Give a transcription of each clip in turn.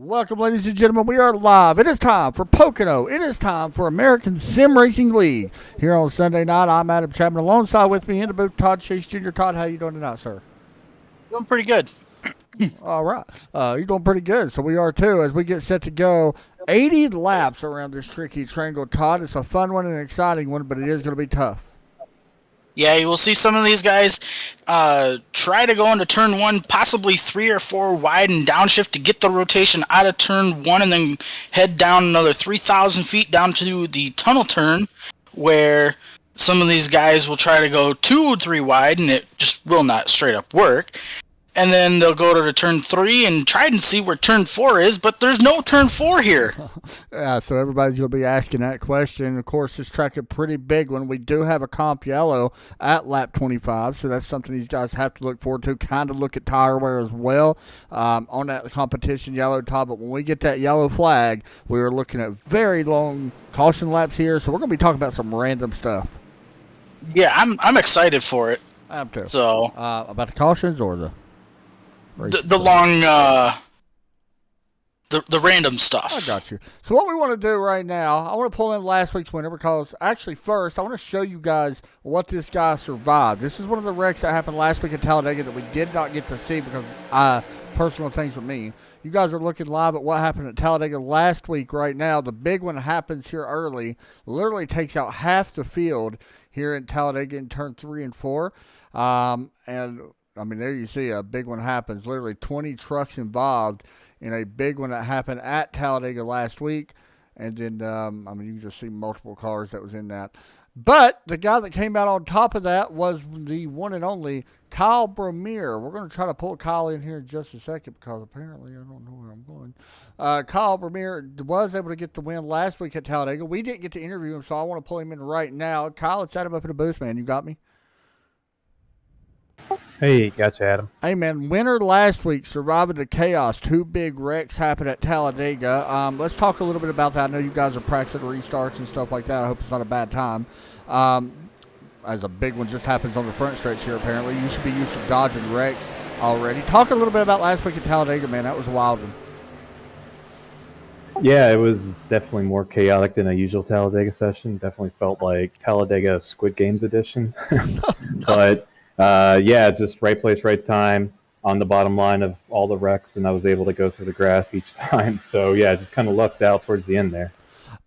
Welcome, ladies and gentlemen. We are live. It is time for Pocono. It is time for American Sim Racing League. Here on Sunday night, I'm Adam Chapman. Alongside with me in the booth, Todd Chase Jr. Todd, how you doing tonight, sir? Doing pretty good. All right. You're doing pretty good. So we are too as we get set to go 80 laps around this tricky triangle, Todd. It's a fun one and an exciting one, but it is going to be tough. Yeah, you will see some of these guys try to go into turn one, possibly 3 or 4 wide and downshift to get the rotation out of turn one, and then head down another 3,000 feet down to the tunnel turn, where some of these guys will try to go 2 or 3 wide, and it just will not straight up work. And then they'll go to the turn 3 and try and see where turn 4 is, but there's no turn 4 here. Yeah, so everybody's going to be asking that question. Of course, this track is a pretty big one. We do have a comp yellow at lap 25, so that's something these guys have to look forward to. Kind of look at tire wear as well on that competition yellow top. But when we get that yellow flag, we are looking at very long caution laps here, so we're going to be talking about some random stuff. Yeah, I'm excited for it. I am too. So about the cautions or the long the random stuff. I got you. So what we want to do right now, I want to pull in last week's winner because actually first I want to show you guys what this guy survived. This is one of the wrecks that happened last week in Talladega that we did not get to see because personal things with me. You guys are looking live at what happened at Talladega last week right now. The big one happens here early. Literally takes out half the field here in Talladega in turn 3 and 4. And I mean, there you see a big one happens. Literally 20 trucks involved in a big one that happened at Talladega last week. And then, I mean, you can just see multiple cars that was in that. But the guy that came out on top of that was the one and only Kyle Bromere. We're going to try to pull Kyle in here in just a second because apparently I don't know where I'm going. Kyle Bromere was able to get the win last week at Talladega. We didn't get to interview him, so I want to pull him in right now. Kyle, let's set him up in the booth, man. You got me? Hey, gotcha, Adam. Hey, man, winner last week, surviving the chaos. 2 big wrecks happened at Talladega. Let's talk a little bit about that. I know you guys are practicing restarts and stuff like that. I hope it's not a bad time. As a big one just happens on the front stretch here, apparently. You should be used to dodging wrecks already. Talk a little bit about last week at Talladega, man. That was a wild one. Yeah, it was definitely more chaotic than a usual Talladega session. Definitely felt like Talladega Squid Games edition. But yeah, just right place, right time on the bottom line of all the wrecks, and I was able to go through the grass each time. So yeah, just kind of lucked out towards the end there.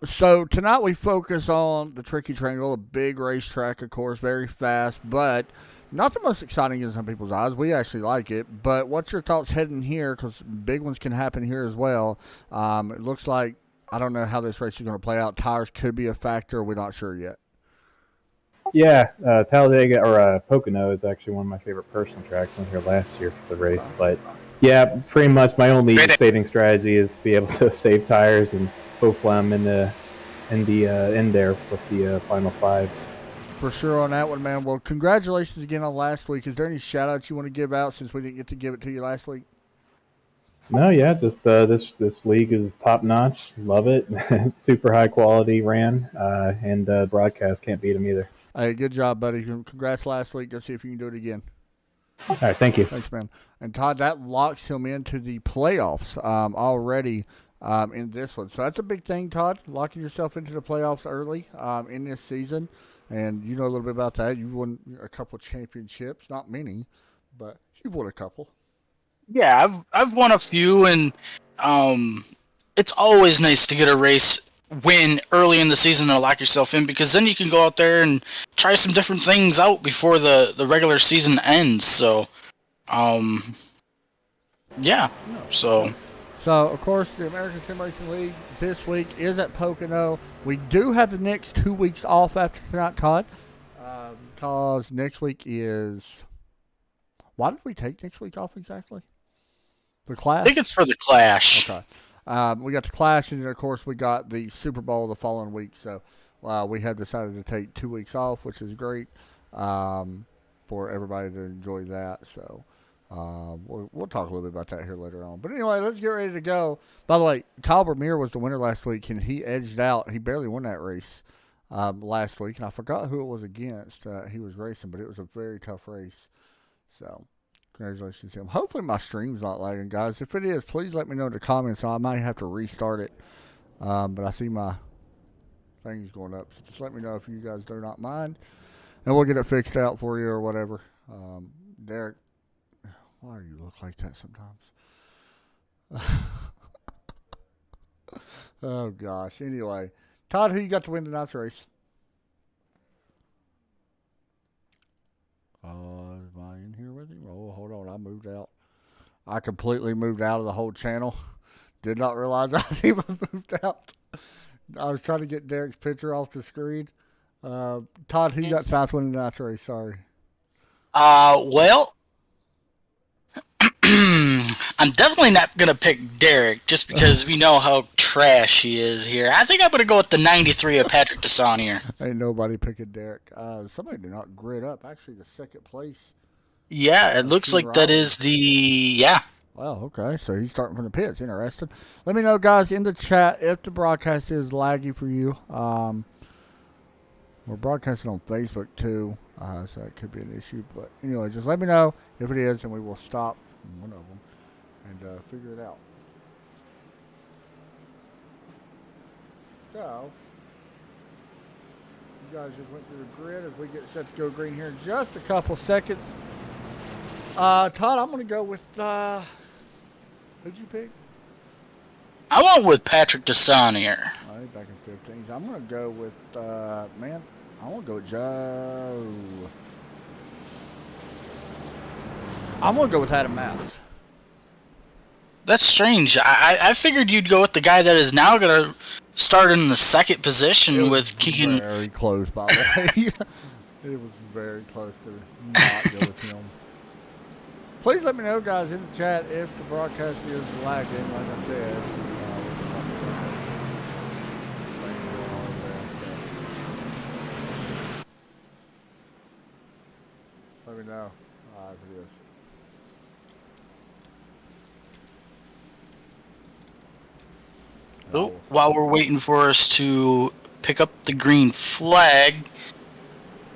So tonight we focus on the Tricky Triangle, a big racetrack, of course, very fast, but not the most exciting in some people's eyes. We actually like it. But what's your thoughts heading here? Because big ones can happen here as well. It looks like, I don't know how this race is going to play out. Tires could be a factor. We're not sure yet. Yeah, Talladega or Pocono is actually one of my favorite personal tracks. I went here last year for the race, but yeah, pretty much my only saving strategy is to be able to save tires, and hopefully I'm in there with the final 5. For sure on that one, man. Well, congratulations again on last week. Is there any shout outs you want to give out since we didn't get to give it to you last week? No, yeah, just this league is top notch. Love it. Super high quality ran, and broadcast can't beat them either. Hey, good job, buddy. Congrats last week. Go see if you can do it again. All right, thank you. Thanks, man. And Todd, that locks him into the playoffs already in this one. So that's a big thing, Todd, locking yourself into the playoffs early in this season. And you know a little bit about that. You've won a couple championships, not many, but you've won a couple. Yeah, I've won a few, and it's always nice to get a race win early in the season and lock yourself in, because then you can go out there and try some different things out before the regular season ends. So, yeah. So, of course, the American Sim Racing League this week is at Pocono. We do have the next 2 weeks off after tonight, Todd, because next week is... Why did we take next week off exactly? The Clash? I think it's for the Clash. Okay. We got the Clash, and then, of course, we got the Super Bowl the following week. So we have decided to take 2 weeks off, which is great for everybody to enjoy that. So we'll talk a little bit about that here later on. But anyway, let's get ready to go. By the way, Kyle Bromere was the winner last week, and he edged out. He barely won that race last week, and I forgot who it was against he was racing, but it was a very tough race. So Congratulations to him. Hopefully my stream's not lagging, guys. If it is, please let me know in the comments. I might have to restart it. But I see my thing's going up. So just let me know if you guys do not mind. And we'll get it fixed out for you or whatever. Derek, why do you look like that sometimes? Oh, gosh. Anyway, Todd, who you got to win tonight's race? Am I in here with him? Oh, hold on. I moved out. I completely moved out of the whole channel. Did not realize I even moved out. I was trying to get Derek's picture off the screen. Todd, who you got tonight's winning tonight's race? Sorry. Well, I'm definitely not going to pick Derek just because we know how trash he is here. I think I'm going to go with the 93 of Patrick Desson here. Ain't nobody picking Derek. Somebody did not grid up. Actually, the second place. Yeah, it looks like that is the, yeah. Well, okay, so he's starting from the pits. Interesting. Let me know, guys, in the chat if the broadcast is laggy for you. We're broadcasting on Facebook, too, so that could be an issue. But anyway, just let me know if it is, and we will stop one of them and figure it out. So, you guys just went through the grid as we get set to go green here in just a couple seconds. Todd, I'm going to go with, who'd you pick? I went with Patrick Desson here. All right, back in 15. I'm going to go with, man, I want to go with Joe. I'm going to go with Adam Matz. That's strange. I figured you'd go with the guy that is now going to start in the second position with Keegan. Very close, by the way. It was very close to not go with him. Please let me know, guys, in the chat if the broadcast is lagging, like I said. Let me know if it is. Oh, while we're waiting for us to pick up the green flag,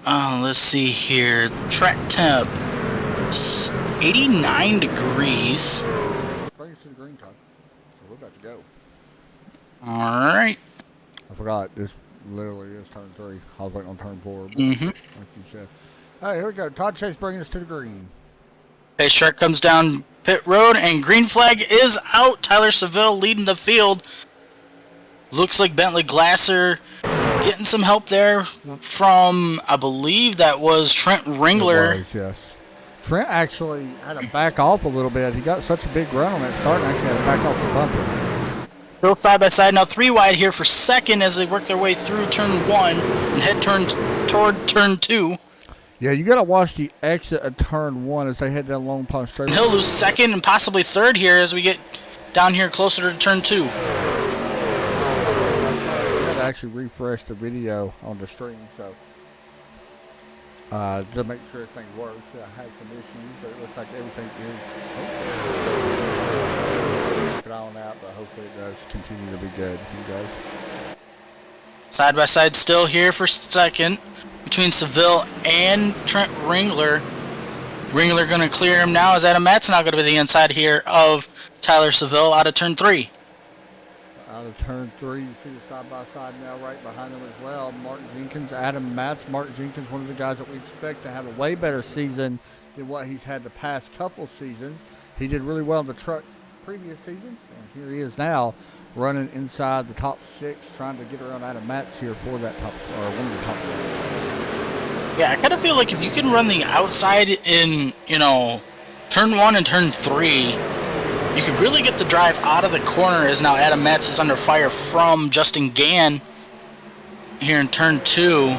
let's see here. Track temp, 89 degrees. Bring us to the green, Todd. So we're about to go. All right. I forgot. This literally is turn 3. I was waiting on turn 4. Like you said. All right, here we go. Todd Chase bringing us to the green. Pace truck comes down pit road, and green flag is out. Tyler Seville leading the field. Looks like Bentley Glasser getting some help there from, I believe that was Trent Ringler. It was, yes. Trent actually had to back off a little bit. He got such a big run on that start and actually had to back off the bumper. Still side by side now, 3 wide here for second as they work their way through turn 1 and head toward turn 2. Yeah, you got to watch the exit of turn 1 as they head down Long Pond Straight. He'll lose second and possibly third here as we get down here closer to turn 2. Actually refresh the video on the stream, so to make sure everything works. I had some issues, but it looks like everything is. Keep an eye on that, but hopefully it does continue to be good for you guys. Side by side still here for second between Seville and Trent Ringler. Ringler going to clear him now as Adam Matt's now going to be the inside here of Tyler Seville out of turn 3. Out of turn 3, you see the side-by-side now right behind them as well. Mark Jenkins, Adam Matz. Mark Jenkins, one of the guys that we expect to have a way better season than what he's had the past couple seasons. He did really well in the trucks previous seasons, and here he is now running inside the top 6, trying to get around Adam Matz here for that top, or one of the top 6. Yeah, I kind of feel like if you can run the outside in, turn 1 and turn 3, you could really get the drive out of the corner as now Adam Metz is under fire from Justin Gann here in turn 2.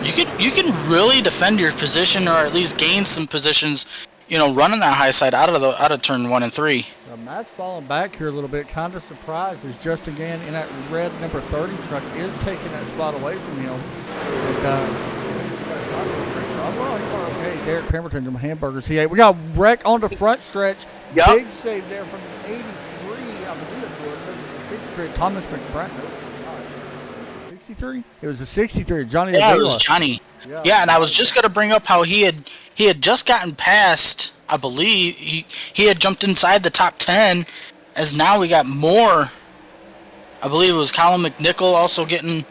You can really defend your position or at least gain some positions, running that high side out of turn 1 and 3. Matt's falling back here a little bit, kind of surprised as Justin Gann in that red number 30 truck is taking that spot away from him. Well, he's doing okay. Derek Pemberton, some hamburgers he ate. We got wreck on the front stretch. Yep. Big save there from the 83, I believe it was. 53, Thomas McBride. 63? It was a 63, Johnny Yeah, Avila. it was Johnny. Yeah, and I was just going to bring up how he had just gotten past I believe he had jumped inside the top 10, as now we got more. I believe it was Colin McNichol also getting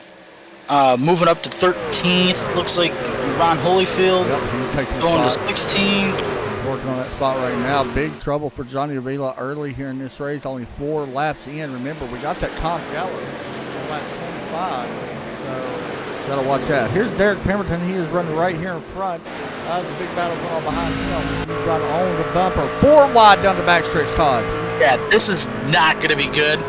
moving up to 13th. Looks like Ron Holyfield He's taking the going to spot. 16th. Working on that spot right now. Big trouble for Johnny Avila early here in this race. Only 4 laps in. Remember, we got that comp yellow on lap 25. So, got to watch that. Here's Derek Pemberton. He is running right here in front. The big battle going on behind him. He's right on the bumper. 4 wide down the backstretch, Todd. Yeah, this is not going to be good.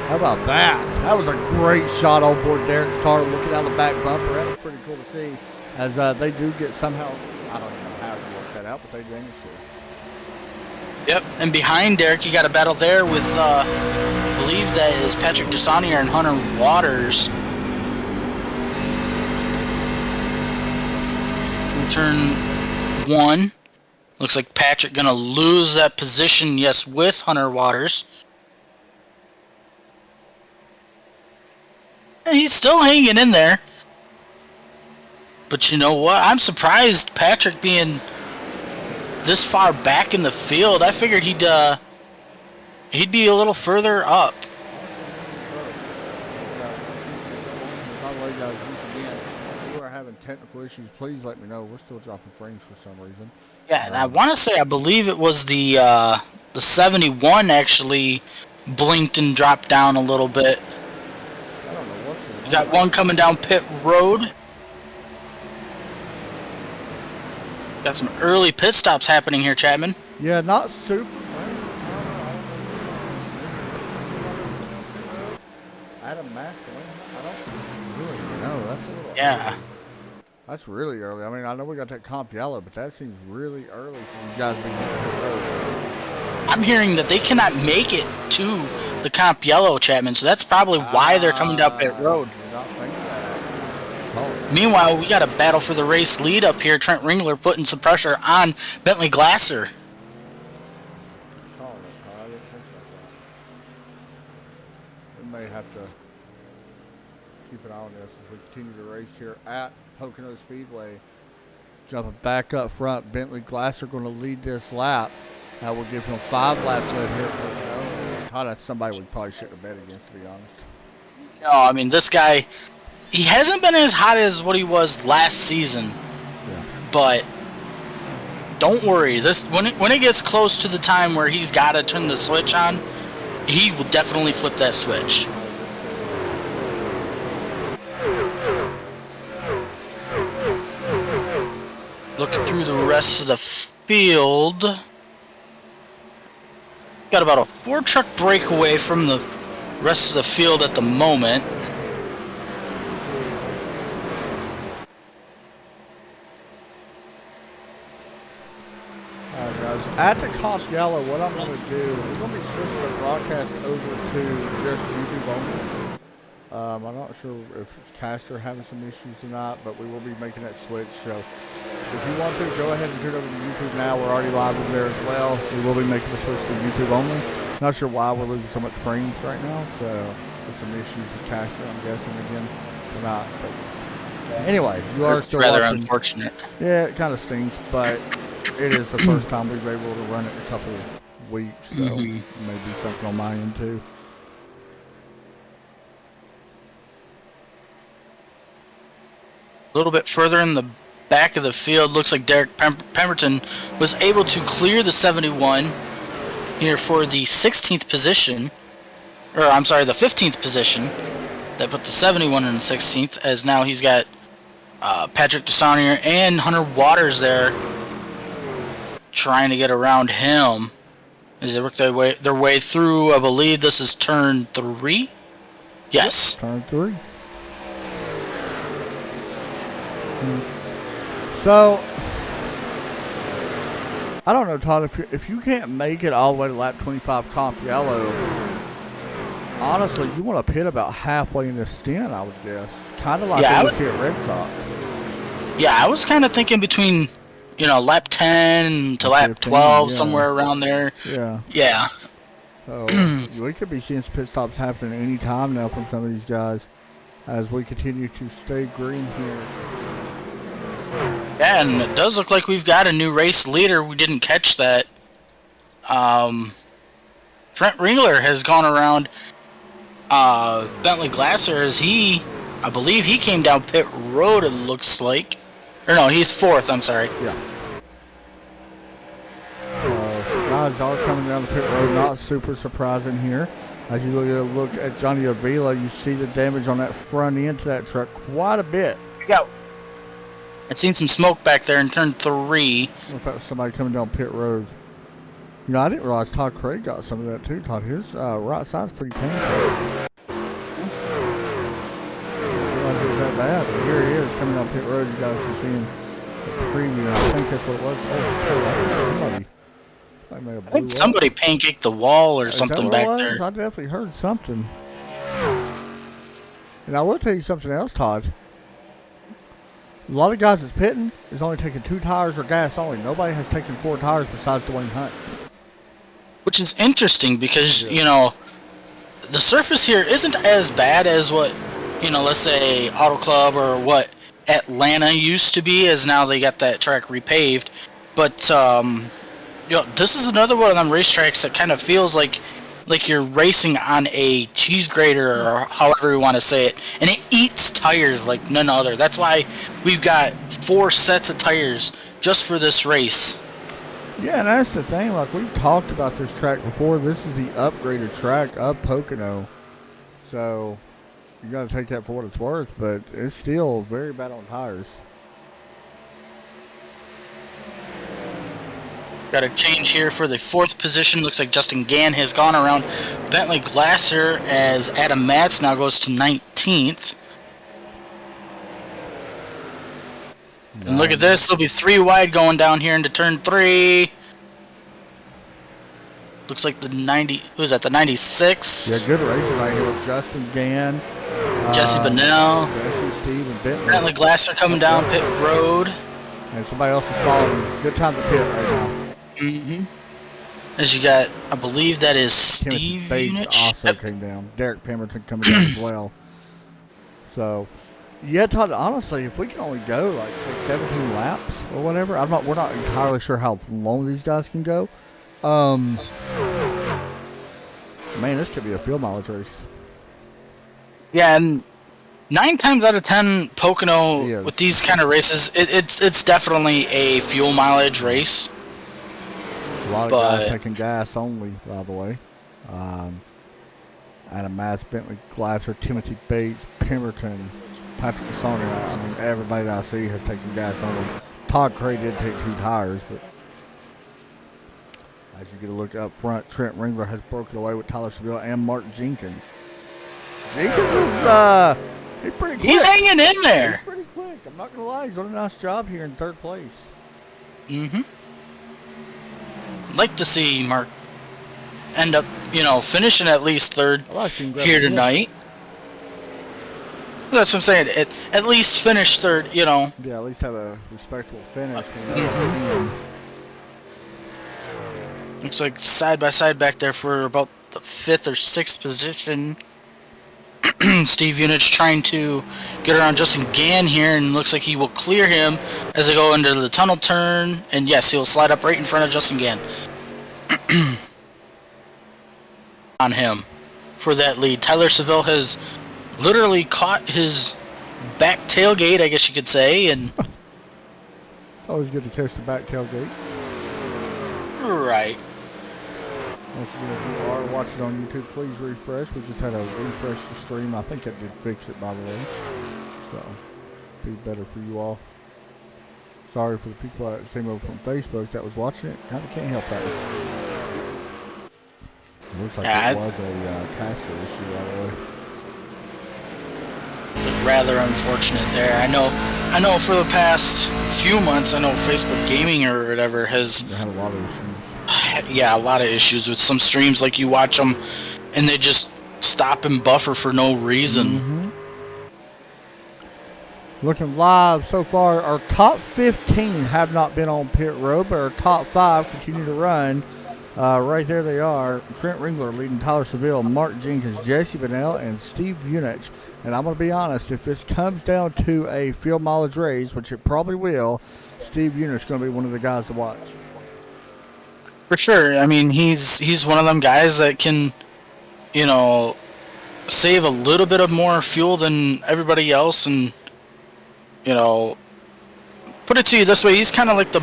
How about that? That was a great shot on board Derek's car looking out the back bumper. That was pretty cool to see. As they do get somehow, I don't know how to work that out, but they managed to. Yep, and behind Derek, you got a battle there with, I believe that is Patrick Desanier and Hunter Waters. In turn 1. Looks like Patrick going to lose that position, yes, with Hunter Waters. And he's still hanging in there. But you know what? I'm surprised Patrick being this far back in the field. I figured he'd be a little further up. By the way, guys, once again, if you are having technical issues, please let me know. We're still dropping frames for some reason. Yeah, and I want to say I believe it was the 71 actually blinked and dropped down a little bit. I don't know what's going on. We got one coming down pit road. Got some early pit stops happening here, Chapman. Yeah, not super. Adam Masterlin. I don't really know. That's a little. Yeah. That's really early. I mean, I know we got that comp yellow, but that seems really early for these guys being hitting the road. I'm hearing that they cannot make it to the comp yellow, Chapman, so that's probably why they're coming down pit road. Meanwhile, we got a battle for the race lead up here. Trent Ringler putting some pressure on Bentley Glasser. We may have to keep an eye on this as we continue the race here at Pocono Speedway. Jumping back up front, Bentley Glasser going to lead this lap. That will give him 5 laps left here at Pocono. God, that's somebody we probably shouldn't have bet against, to be honest. No, I mean, this guy, he hasn't been as hot as what he was last season. Yeah. But don't worry. This when it gets close to the time where he's got to turn the switch on, he will definitely flip that switch. Looking through the rest of the field. Got about a 4-truck breakaway from the rest of the field at the moment. Alright guys, at the comp yellow, what I'm going to do, we're going to be switching the broadcast over to just YouTube only. I'm not sure if it's Caster having some issues or not, but we will be making that switch. So if you want to, go ahead and turn over to YouTube now. We're already live over there as well. We will be making the switch to YouTube only. Not sure why we're losing so much frames right now, so there's some issues with Caster, I'm guessing, again. Or not, but anyway, you are still rather watching. Unfortunate. Yeah, it kind of stinks, but it is the first time we've been able to run it in a couple of weeks, so maybe something on my end too. A little bit further in the back of the field, looks like Derek Pemberton was able to clear the 71 here for the 16th position. Or, I'm sorry, the 15th position. That put the 71 in the 16th, as now he's got Patrick Desanier and Hunter Waters there trying to get around him as they work their way through. I believe this is turn 3? Yes. Yep, turn 3. So, I don't know, Todd, if you can't make it all the way to lap 25 comp yellow, honestly, you want to pit about halfway in the stint, I would guess. Kind of like we see at Red Sox. Yeah, I was kind of thinking between, lap 10 to lap 12, somewhere around there. Yeah. Yeah. So, we could be seeing some pit stops happening any time now from some of these guys as we continue to stay green here. Yeah, and it does look like we've got a new race leader. We didn't catch that. Trent Ringler has gone around Bentley Glasser as I believe he came down pit road, it looks like. Or no, he's fourth, I'm sorry. Yeah. Guys are coming down the pit road, not super surprising here. As you look at Johnny Avila, you see the damage on that front end to that truck quite a bit. Yeah. I've seen some smoke back there in turn 3. I don't know if that was somebody coming down pit road. You know, I didn't realize Todd Craig got some of that too. Todd, his right side's pretty painful. I didn't realize it was that bad, but here he is coming down pit road. You guys are seeing the preview. I think that's what it was. I think somebody pancaked the wall or something back there. I definitely heard something. And I will tell you something else, Todd. A lot of guys that's pitting is only taking 2 tires or gas only. Nobody has taken 4 tires besides Dwayne Hunt. Which is interesting because, you know, the surface here isn't as bad as what, you know, let's say Auto Club or what Atlanta used to be, as now they got that track repaved. But, you know, this is another one of them racetracks that kind of feels like you're racing on a cheese grater or however you want to say it, and it eats tires like none other. That's why we've got 4 sets of tires just for this race. Yeah, and that's the thing. Like, we've talked about this track before. This is the upgraded track of Pocono. So, you got to take that for what it's worth, but it's still very bad on tires. Got a change here for the 4th position. Looks like Justin Gann has gone around Bentley Glasser as Adam Matz now goes to 19th. And look at this. There'll be 3 wide going down here into turn 3. Looks like the 90. Who's that? The 96. Yeah, good racing right here with Justin Gann, Jesse Bennell, Jesse, Steve, and Bentley Glasser coming down pit road. And somebody else is following. Good time to pit right now. As you got, I believe that is Timothy Steve Bates Unich. also came down. Derek Pemberton coming down as well. So, yeah, Todd, honestly, if we can only go like say 17 laps or whatever, we're not entirely sure how long these guys can go. Man, this could be a field mileage race. Yeah, and 9 times out of 10, Pocono with these kind of races, it's definitely a fuel mileage race. A lot of guys taking gas only, by the way. Adam Matz, Bentley Glasser, Timothy Bates, Pemberton, Patrick Sonia. I mean, everybody that I see has taken gas only. Todd Cray did take 2 tires, but as you get a look up front, Trent Ringler has broken away with Tyler Seville and Mark Jenkins. Jenkins is he's pretty quick. He's hanging in there. He's pretty quick. I'm not gonna lie. He's done a nice job here in 3rd place. Like to see Mark end up, you know, finishing at least 3rd here tonight. That's what I'm saying. At least finish 3rd, you know. Yeah, at least have a respectable finish. Looks like side by side back there for about the 5th or 6th position. Steve Unich trying to get around Justin Gann here, and looks like he will clear him as they go into the tunnel turn. And yes, he will slide up right in front of Justin Gann. On him for that lead. Tyler Seville has literally caught his back tailgate, I guess you could say, and always good to catch the back tailgate. Right. Once again, if you are watching on YouTube, please refresh. We just had a refresh the stream. I think it did fix it, by the way. So, be better for you all. Sorry for the people that came over from Facebook that was watching it. Kind of can't help that. It looks like it was a caster issue, by the way. Rather unfortunate there. I know for the past few months, I know Facebook Gaming or whatever has had a lot of issues. Yeah, a lot of issues with some streams. Like, you watch them and they just stop and buffer for no reason. Looking live so far, our top 15 have not been on pit road, but our top 5 continue to run. Right there they are. Trent Ringler leading Tyler Seville, Mark Jenkins, Jesse Bennell, and Steve Unich. And I'm going to be honest, if this comes down to a field mileage race, which it probably will, Steve Eunice going to be one of the guys to watch. For sure. I mean, he's one of them guys that can, save a little bit of more fuel than everybody else, and put it to you this way: he's kind of like the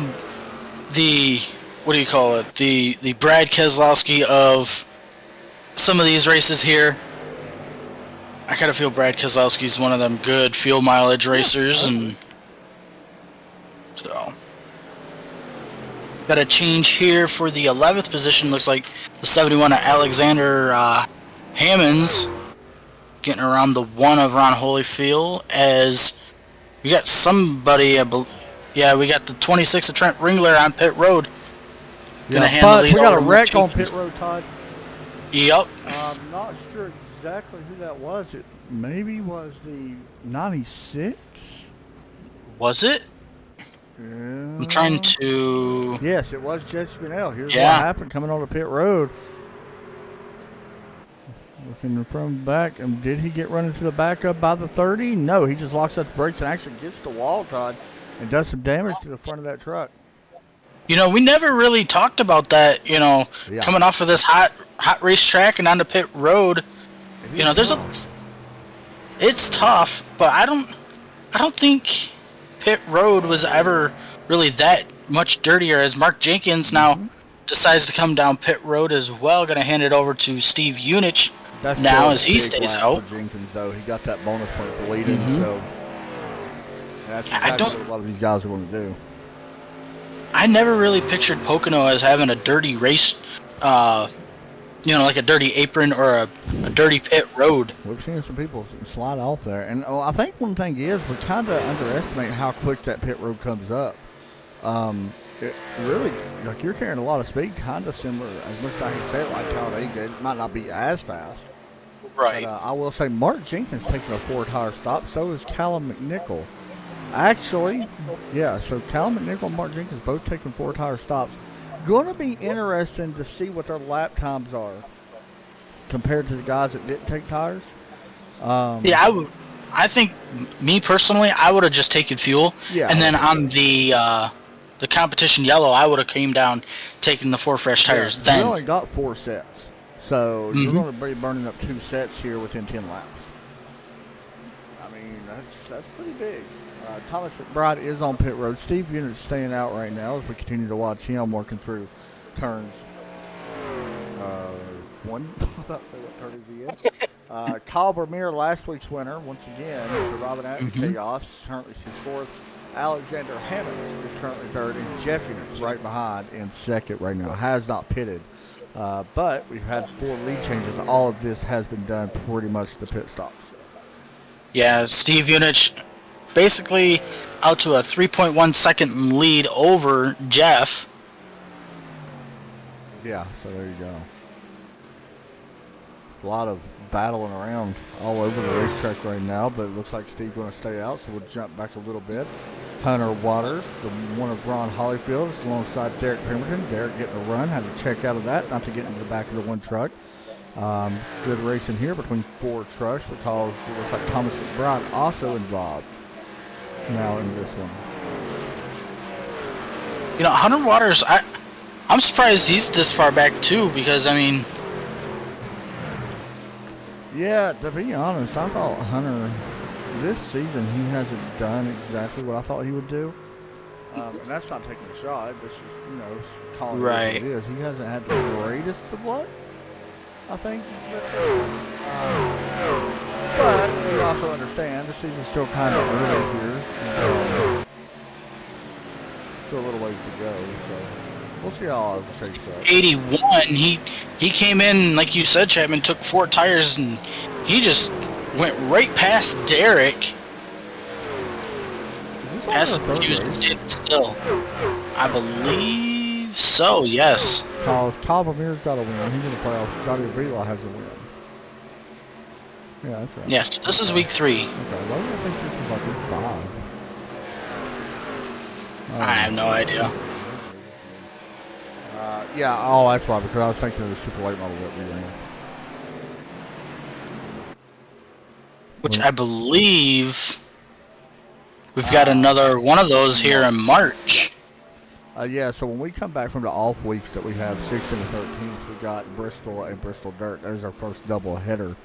what do you call it? The Brad Keselowski of some of these races here. I kind of feel Brad Keselowski's one of them good fuel mileage racers, and so got a change here for the 11th position. Looks like the 71 of Alexander Hammonds getting around the 1 of Ron Holyfield, as we got somebody. Yeah, we got the 26 of Trent Ringler on pit road. Yeah, but we got a wreck on pit road, Todd. Yep. I'm not sure exactly who that was. It maybe was the 96. Was it? Yeah. I'm trying to. Yes, it was Jesse Gunnell. Here's Yeah. what happened coming on the pit road. Looking from the back, and did he get run into the back up by the 30? No, he just locks up the brakes and actually gets the wall, Todd, and does some damage to the front of that truck. We never really talked about that, Yeah. coming off of this hot racetrack and on the pit road. It's tough, but I don't think pit road was ever really that much dirtier, as Mark Jenkins now decides to come down pit road as well. Going to hand it over to Steve Eunice now as he stays out. For Jenkins, though, he got that bonus point for leading, so that's exactly what a lot of these guys are going to do. I never really pictured Pocono as having a dirty race, like a dirty apron or a dirty pit road. We've seen some people slide off there. And I think one thing is we kind of underestimate how quick that pit road comes up. It really, like, you're carrying a lot of speed, kind of similar, as much as I can say it like Talladega. It might not be as fast. Right. But I will say Mark Jenkins taking a 4-tire stop. So is Callum McNichol. Actually, yeah, so Callum McNichol and Mark Jenkins both taking 4-tire stops. Going to be interesting to see what their lap times are compared to the guys that didn't take tires. I think, me personally, I would have just taken fuel. Yeah. And then on the competition yellow, I would have came down taking the 4 fresh tires then. We only got 4 sets. So you're going to be burning up 2 sets here within 10 laps. I mean, that's pretty big. Thomas McBride is on pit road. Steve Eunice staying out right now as we continue to watch him working through turns. 1. What turn is he in? Kyle Vermeer, last week's winner, once again, surviving out in chaos. Currently she's 4th. Alexander Hammonds is currently 3rd, and Jeff Eunice right behind in 2nd right now. Has not pitted. But we've had 4 lead changes. All of this has been done pretty much the pit stops. Yeah, Steve Eunice basically out to a 3.1 second lead over Jeff. Yeah, so there you go. A lot of battling around all over the racetrack right now, but it looks like Steve's going to stay out, so we'll jump back a little bit. Hunter Waters, the one of Ron Holyfield, is alongside Derek Pemberton. Derek getting a run, had to check out of that, not to get into the back of the one truck. Good racing here between 4 trucks because it looks like Thomas McBride also involved now in this one. Hunter Waters, I'm surprised he's this far back too, because yeah, to be honest, I thought Hunter this season he hasn't done exactly what I thought he would do. And that's not taking a shot. This is, calling it what it is. He hasn't had the greatest of luck, I think. But you also understand the season's still kind of early here. Still a little ways to go, so we'll see how it shakes up. 81, he came in, like you said, Chapman, took 4 tires, and he just went right past Derek. Past him, he was standing still. I believe so, yes. Kyle Vermeer's got a win. He's in the playoffs. Johnny Avila has a win. Yeah, that's right. Yes, this is week 3. Okay, why do I think this is like week 5? I have no idea. Yeah, that's why, because I was thinking of the super late model that we ran. Which I believe We've got another one of those here in March. Yeah, so when we come back from the off weeks that we have, 6th and the 13th, we got Bristol and Bristol Dirt. That is our first double header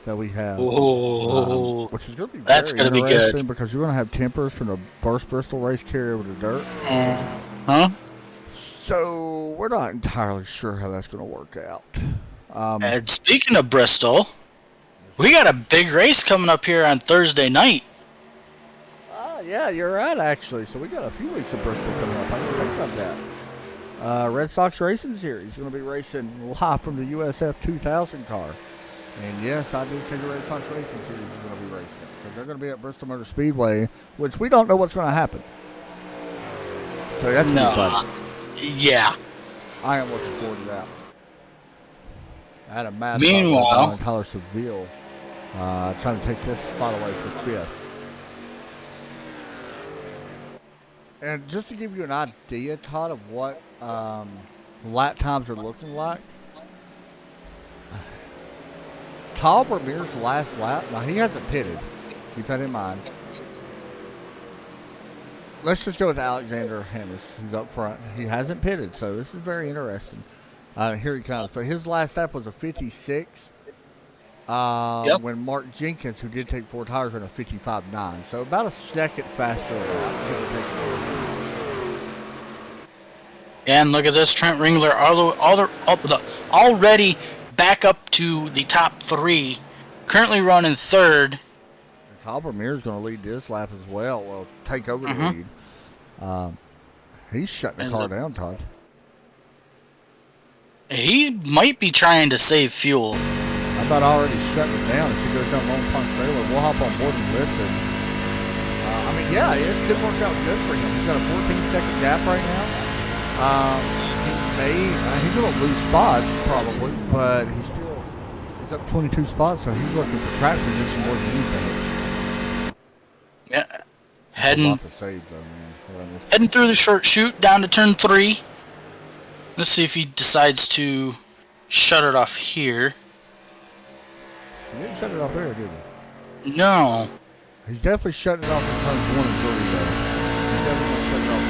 that we have, which is going to be very interesting because you're going to have tempers from the first Bristol race carry over to Dirt. Huh? So we're not entirely sure how that's going to work out. And speaking of Bristol, we got a big race coming up here on Thursday night. Yeah, you're right, actually. So we got a few weeks of Bristol coming up. I didn't think about that. Red Sox Racing Series going to be racing live from the USF 2000 car. And yes, I do think the Red Sox Racing Series is going to be racing because they're going to be at Bristol Motor Speedway, which we don't know what's going to happen. So that's going to be fun. Yeah. I am looking forward to that. I had a mascot Meanwhile, Tyler Seville trying to take this spot away for 5th. And just to give you an idea, Todd, of what lap times are looking like, Kyle Vermeer's last lap, now he hasn't pitted. Keep that in mind. Let's just go with Alexander Hennis, who's up front. He hasn't pitted, so this is very interesting. Here he comes. But his last lap was a 56. When Mark Jenkins, who did take 4 tires, ran a 55.9. So about a second faster lap. And look at this, Trent Ringler already back up to the top 3, currently running 3rd. Kyle Vermeer's going to lead this lap as well. Well, take over the lead. He's shutting the car down, Todd. He might be trying to save fuel. How about already shutting it down? If she goes down Lone Pond trailer, we'll hop on board and listen. This could work out good for him. He's got a 14-second gap right now. He's going to lose spots probably, but he's up 22 spots, so he's looking for track position more than anything. Yeah, heading through the short chute down to turn 3. Let's see if he decides to shut it off here. He didn't shut it off there, did he? No. He's definitely shutting it off in turns 1 and 3, though. He's definitely going to shut it off in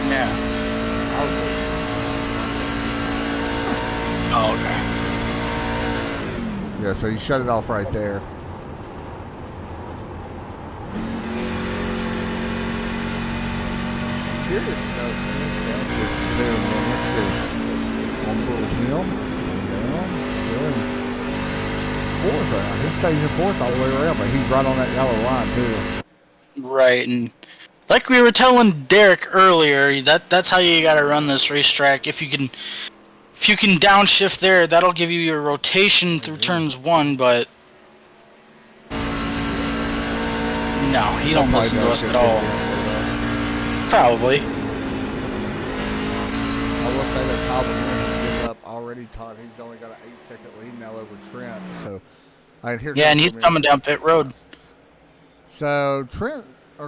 Yeah. Oh, okay. Yeah, so he shut it off right there. Curious to know one little hill, down, 4th round. He stays in 4th all the way around, but he's right on that yellow line too. Right, and like we were telling Derek earlier, that's how you gotta run this racetrack. If you can downshift there, that'll give you your rotation through turns 1, but no, he don't listen to us at all. Probably. I will say that Kyle Vermeer is up already, Todd. He's only got an 8-second lead now over Trent. So, and he's coming down pit road. So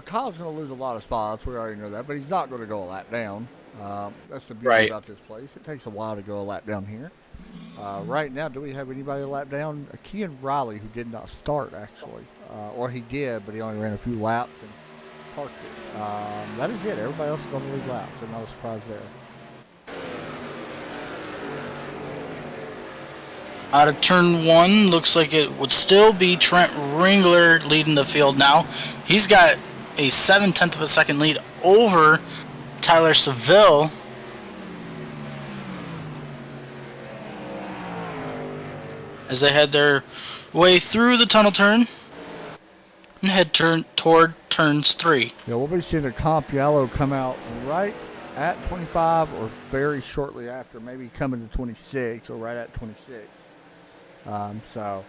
Kyle's going to lose a lot of spots. We already know that, but he's not going to go a lap down. That's the beauty about this place. It takes a while to go a lap down here. Right now, do we have anybody a lap down? Kean Riley, who did not start, actually. Or he did, but he only ran a few laps and parked it. That is it. Everybody else is on the lead lap, so not a surprise there. Out of turn 1, looks like it would still be Trent Ringler leading the field now. He's got a 0.7 of a second lead over Tyler Seville. As they head their way through the tunnel turn and head toward turns 3. Yeah, we'll be seeing the comp yellow come out right at 25 or very shortly after, maybe coming to 26 or right at 26. So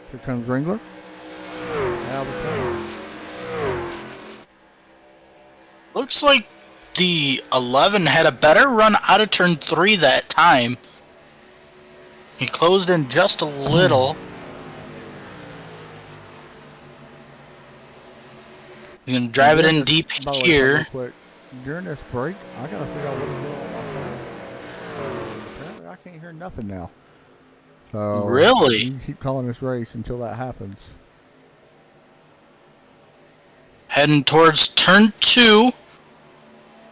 here comes Ringler. Looks like the 11 had a better run out of turn 3 that time. He closed in just a little. You can drive it in deep here. During this break, I gotta figure out what is going on. Apparently, I can't hear nothing now. So Really? you can keep calling this race until that happens. Heading towards turn 2.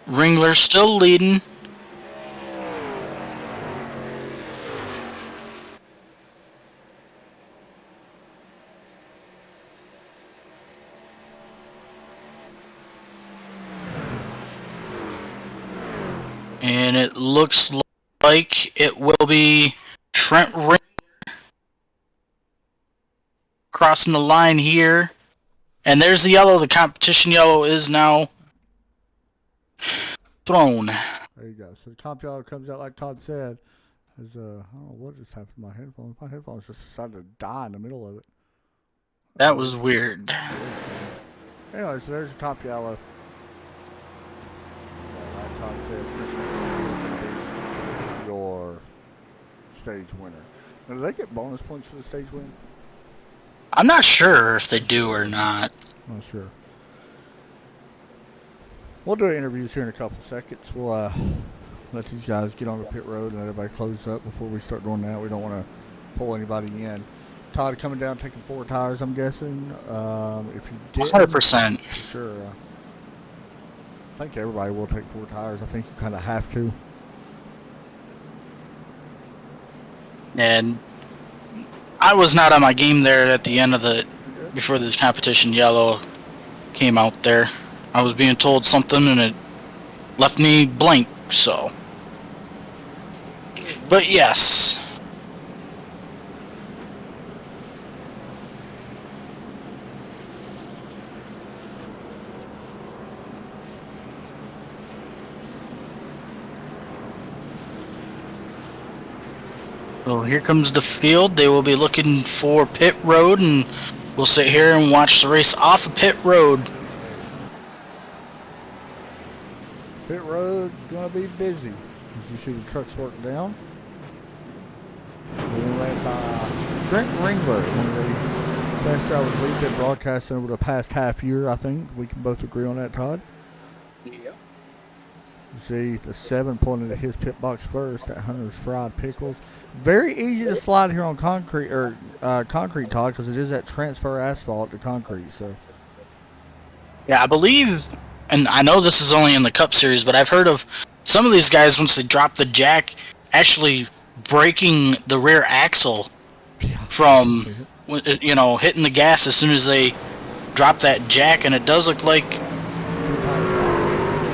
Ringler still leading. And it looks like it will be Trent Ringler crossing the line here. And there's the yellow. The competition yellow is now thrown. There you go. So the comp yellow comes out like Todd said. As I don't know what just happened to my headphones. My headphones just decided to die in the middle of it. That was weird. Anyway, so there's your top yellow. Like Todd said, your stage winner. Now, do they get bonus points for the stage win? I'm not sure if they do or not. Not sure. We'll do interviews here in a couple seconds. We'll let these guys get on the pit road and let everybody close up before we start doing that. We don't want to pull anybody in. Todd coming down taking 4 tires, I'm guessing. If you did, 100%. sure. I think everybody will take 4 tires. I think you kind of have to. And I was not on my game there at the end of before the competition yellow came out there. I was being told something and it left me blank, so. But yes. So here comes the field. They will be looking for pit road, and we'll sit here and watch the race off of pit road. Pit road's going to be busy. As you see the trucks work down. Being led by Trent Ringler, one of the best drivers we've been broadcasting over the past half year, I think. We can both agree on that, Todd. Yep. You see the 7 pulling into his pit box first at Hunter's Fried Pickles. Very easy to slide here on concrete, Todd, because it is that transfer asphalt to concrete. So. Yeah, I believe, and I know this is only in the Cup Series, but I've heard of some of these guys, once they drop the jack, actually breaking the rear axle from, hitting the gas as soon as they drop that jack, and it does look like,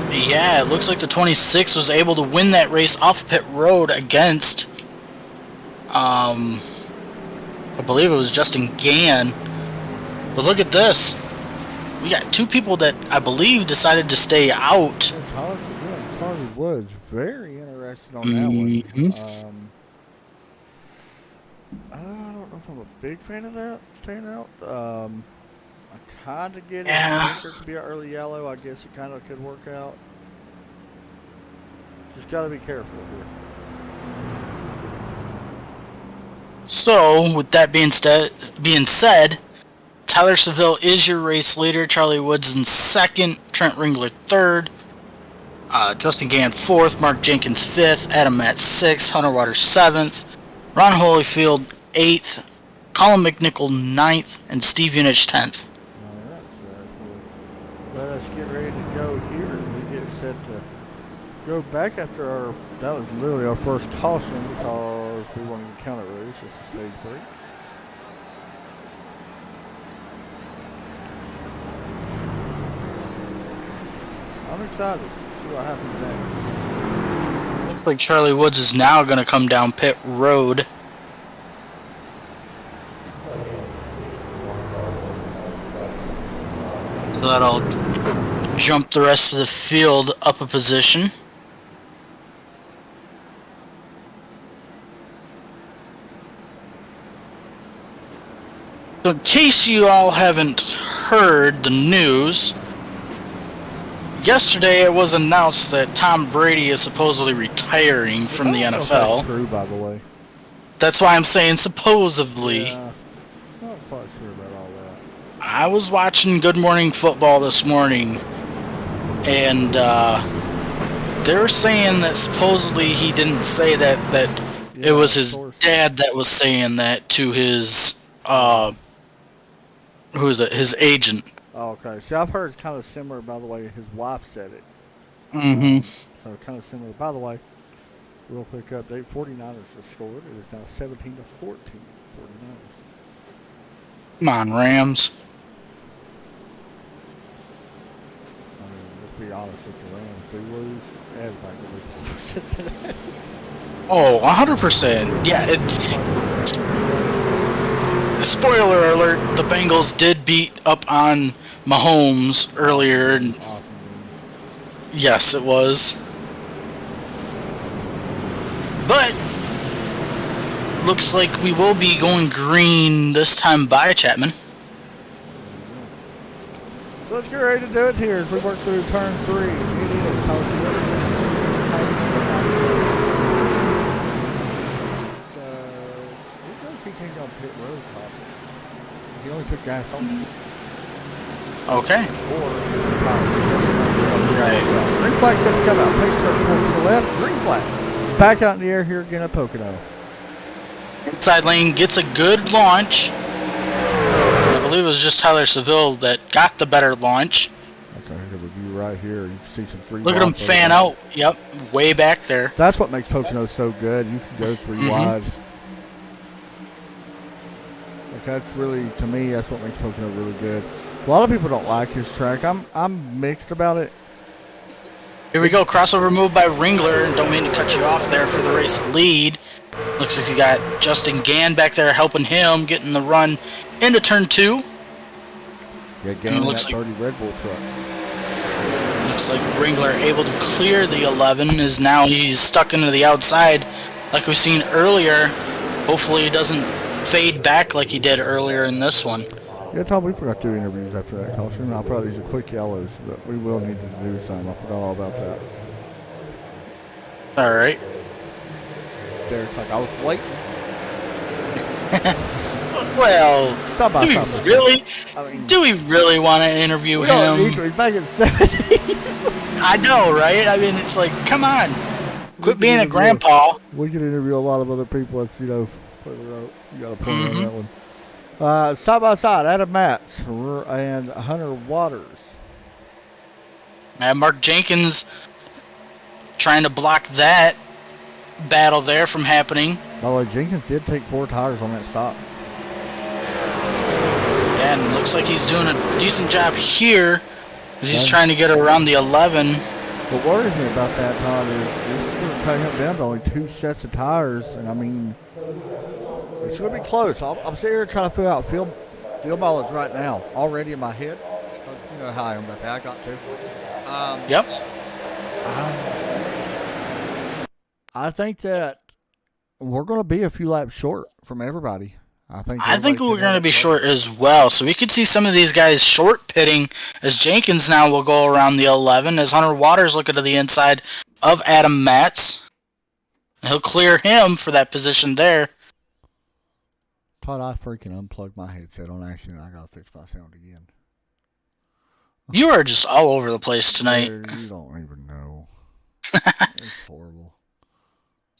yeah, it looks like the 26 was able to win that race off of pit road against, I believe it was Justin Gann. But look at this. We got 2 people that I believe decided to stay out. Charlie Woods, very interested on that one. I don't know if I'm a big fan of that, staying out. I kind of get it. I think there could be an early yellow. I guess it kind of could work out. Just got to be careful here. So, with that being said, Tyler Seville is your race leader. Charlie Woods in 2nd. Trent Ringler 3rd. Justin Gann 4th. Mark Jenkins 5th. Adam Matt 6th. Hunter Waters 7th. Ron Holyfield 8th. Colin McNichol 9th. And Steve Unich 10th. Alright, so let us get ready to go here. We get set to go back after that was literally our first caution because we wanted to count it race. This is stage 3. I'm excited to see what happens next. Looks like Charlie Woods is now going to come down pit road. So that'll jump the rest of the field up a position. So in case you all haven't heard the news, yesterday it was announced that Tom Brady is supposedly retiring from the NFL. That's true, by the way. That's why I'm saying supposedly. Yeah, not quite sure about all that. I was watching Good Morning Football this morning, and they were saying that supposedly he didn't say that it was his dad that was saying that to his who is it? His agent. Oh, okay. See, I've heard it's kind of similar. By the way, his wife said it. Mm-hmm. So kind of similar. By the way, real quick update: 49ers have scored. It is now 17-14. 49ers. Come on, Rams. I mean, let's be honest. If the Rams do lose, everybody will be for Cincinnati. Oh, 100%. Yeah. Spoiler alert: the Bengals did beat up on Mahomes earlier, and Awesome. yes, it was. But looks like we will be going green this time by Chapman. So let's get ready to do it here as we work through turn 3. It is. How's he can't go pit road, Pop. He only took gas on. Okay. Right. Green flag set to come out. Pace truck pulls to the left. Green flag. Back out in the air here again at Pocono. Inside lane gets a good launch. I believe it was just Tyler Seville that got the better launch. That's a heck of a view right here. You can see some 3 Look at him fan out. Yep, way back there. That's what makes Pocono so good. You can go 3 wide. Like that's really, to me, that's what makes Pocono really good. A lot of people don't like his track. I'm mixed about it. Here we go, crossover move by Ringler. Don't mean to cut you off there for the race lead. Looks like you got Justin Gann back there helping him, getting the run into turn 2. Yeah, Gann in that 30 Red Bull truck. Looks like Ringler able to clear the 11, as now he's stuck into the outside like we've seen earlier. Hopefully he doesn't fade back like he did earlier in this one. Yeah, Tom, we forgot to do interviews after that caution. I thought these are quick yellows, but we will need to do some. I forgot all about that. All right. Derek's like, I was waiting. Well, do we really want to interview him? He's back at 70. I know, right? I mean, it's like, come on. Quit being a grandpa. We can interview a lot of other people. That's, further out. You got to point on that one. Side by side, Adam Matz and Hunter Waters. And Mark Jenkins trying to block that battle there from happening. By the way, Jenkins did take 4 tires on that stop. And looks like he's doing a decent job here as he's trying to get around the 11. What worries me about that, Todd, is this is going to cut him down to only 2 sets of tires. And, I mean, it's going to be close. I'm sitting here trying to figure out field mileage right now, already in my head. You know how I am about that. I got to. Yep. I think that we're going to be a few laps short from everybody. I think we're going to be short as well. So we could see some of these guys short pitting as Jenkins now will go around the 11 as Hunter Waters looking to the inside of Adam Matz. And he'll clear him for that position there. Todd, I freaking unplugged my headset on accident. I got to fix my sound again. You are just all over the place tonight. You don't even know. It's horrible.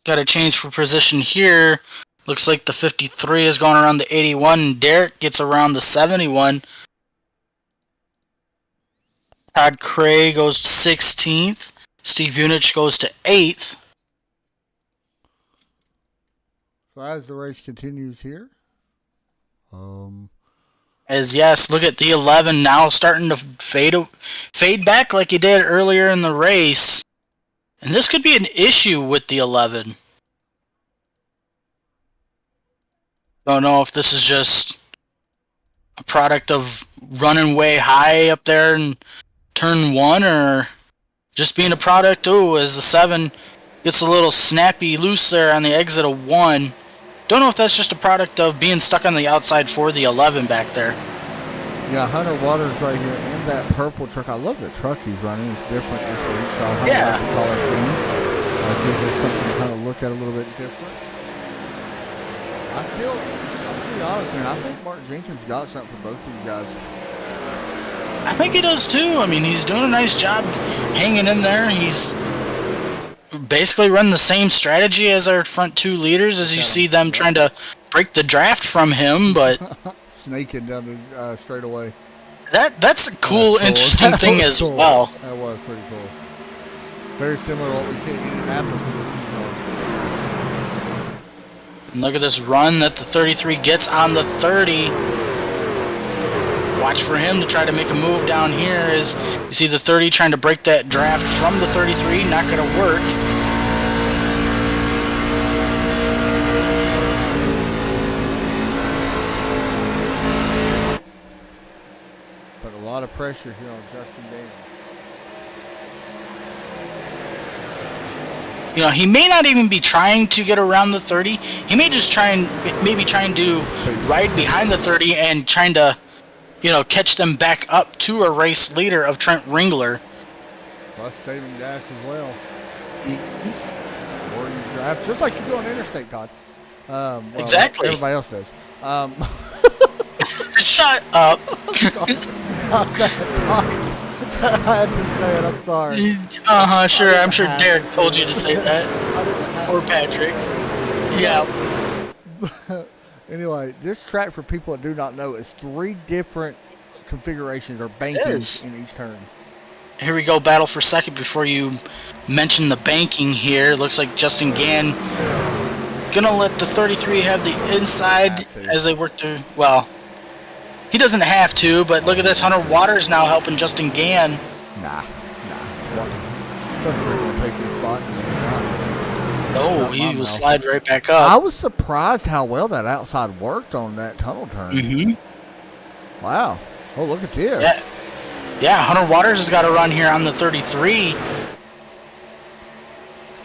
Got a change for position here. Looks like the 53 is going around the 81, and Derek gets around the 71. Todd Cray goes to 16th. Steve Unich goes to 8th. So as the race continues here, as yes, look at the 11 now starting to fade back like he did earlier in the race. And this could be an issue with the 11. Don't know if this is just a product of running way high up there in turn 1 or just being a product, as the 7 gets a little snappy loose there on the exit of 1. Don't know if that's just a product of being stuck on the outside for the 11 back there. Yeah, Hunter Waters right here in that purple truck. I love the truck he's running. It's different this week, so I yeah. like the color scheme. Gives us something to kind of look at a little bit different. I'm to be honest, man, I think Mark Jenkins got something for both of these guys. I think he does too. I mean, he's doing a nice job hanging in there. He's basically run the same strategy as our front two leaders, as you see them trying to break the draft from him, but sneaking down the straightaway. That's a cool, interesting thing as cool. well. That was pretty cool. Very similar to what we see in Indianapolis. And look at this run that the 33 gets on the 30. Watch for him to try to make a move down here as you see the 30 trying to break that draft from the 33. Not going to work. But a lot of pressure here on Justin Daniels. You know, he may not even be trying to get around the 30. He may just trying to ride behind the 30 and trying to, you know, catch them back up to a race leader of Trent Ringler. Plus saving gas as well. Or you drive, just like you do on the interstate, Todd. Well, exactly. Everybody else does. Shut up. I had to say it, I'm sorry. Sure. I'm sure Derek told you to say that. Or Patrick. Yeah. Anyway, this track, for people that do not know, is 3 different configurations or bankings in each turn. Here we go, battle for second before you mention the banking here. Looks like Justin Gann gonna let the 33 have the inside as they work through. Well, he doesn't have to, but look at this. Hunter Waters now helping Justin Gann. Nah. Doesn't take this spot. Oh, he will slide right back up. I was surprised how well that outside worked on that tunnel turn. Mm-hmm. Wow. Oh, look at this. Yeah, Hunter Waters has got to run here on the 33.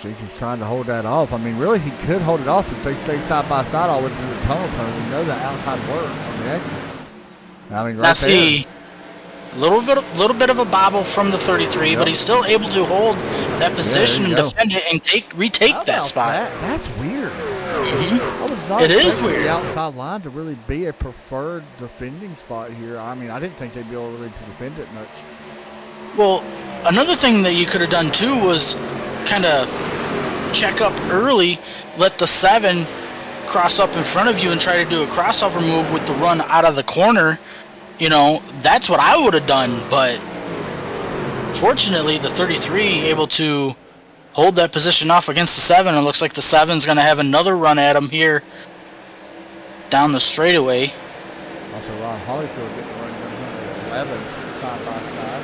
Jenkins trying to hold that off. I mean, really, he could hold it off if they stay side by side all the way through the tunnel turn. We know that outside works on the exits. I mean, right now see, little bit of a bobble from the 33, but he's still able to hold that position and defend it and retake that spot. That's weird. Mm-hmm. I was not it is expecting weird. The outside line to really be a preferred defending spot here. I mean, I didn't think they'd be able really to defend it much. Well, another thing that you could have done too was kind of check up early, let the 7 cross up in front of you and try to do a crossover move with the run out of the corner. You know, that's what I would have done, but fortunately the 33 able to hold that position off against the 7. It looks like the 7's going to have another run at him here down the straightaway. Also, Ron Holyfield getting run down 11 side by side.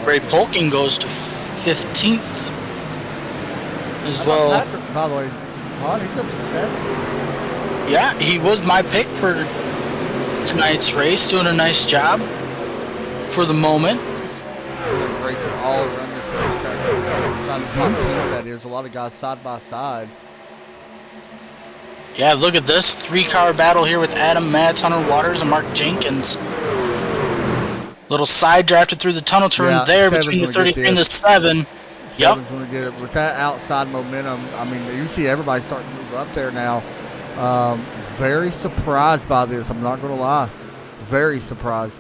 Ray Polking goes to 15th as well. Patrick, by the way, he's up to 7. Yeah, he was my pick for tonight's race, doing a nice job for the moment. Racing all around this racetrack. That is a lot of guys side by side. Yeah, look at this 3-car battle here with Adam Matz, Hunter Waters, and Mark Jenkins. Little side drafted through the tunnel turn there between the 33 and the 7. Yep. Get it. With that outside momentum, I mean, you see everybody starting to move up there now. Very surprised by this. I'm not going to lie. Very surprised.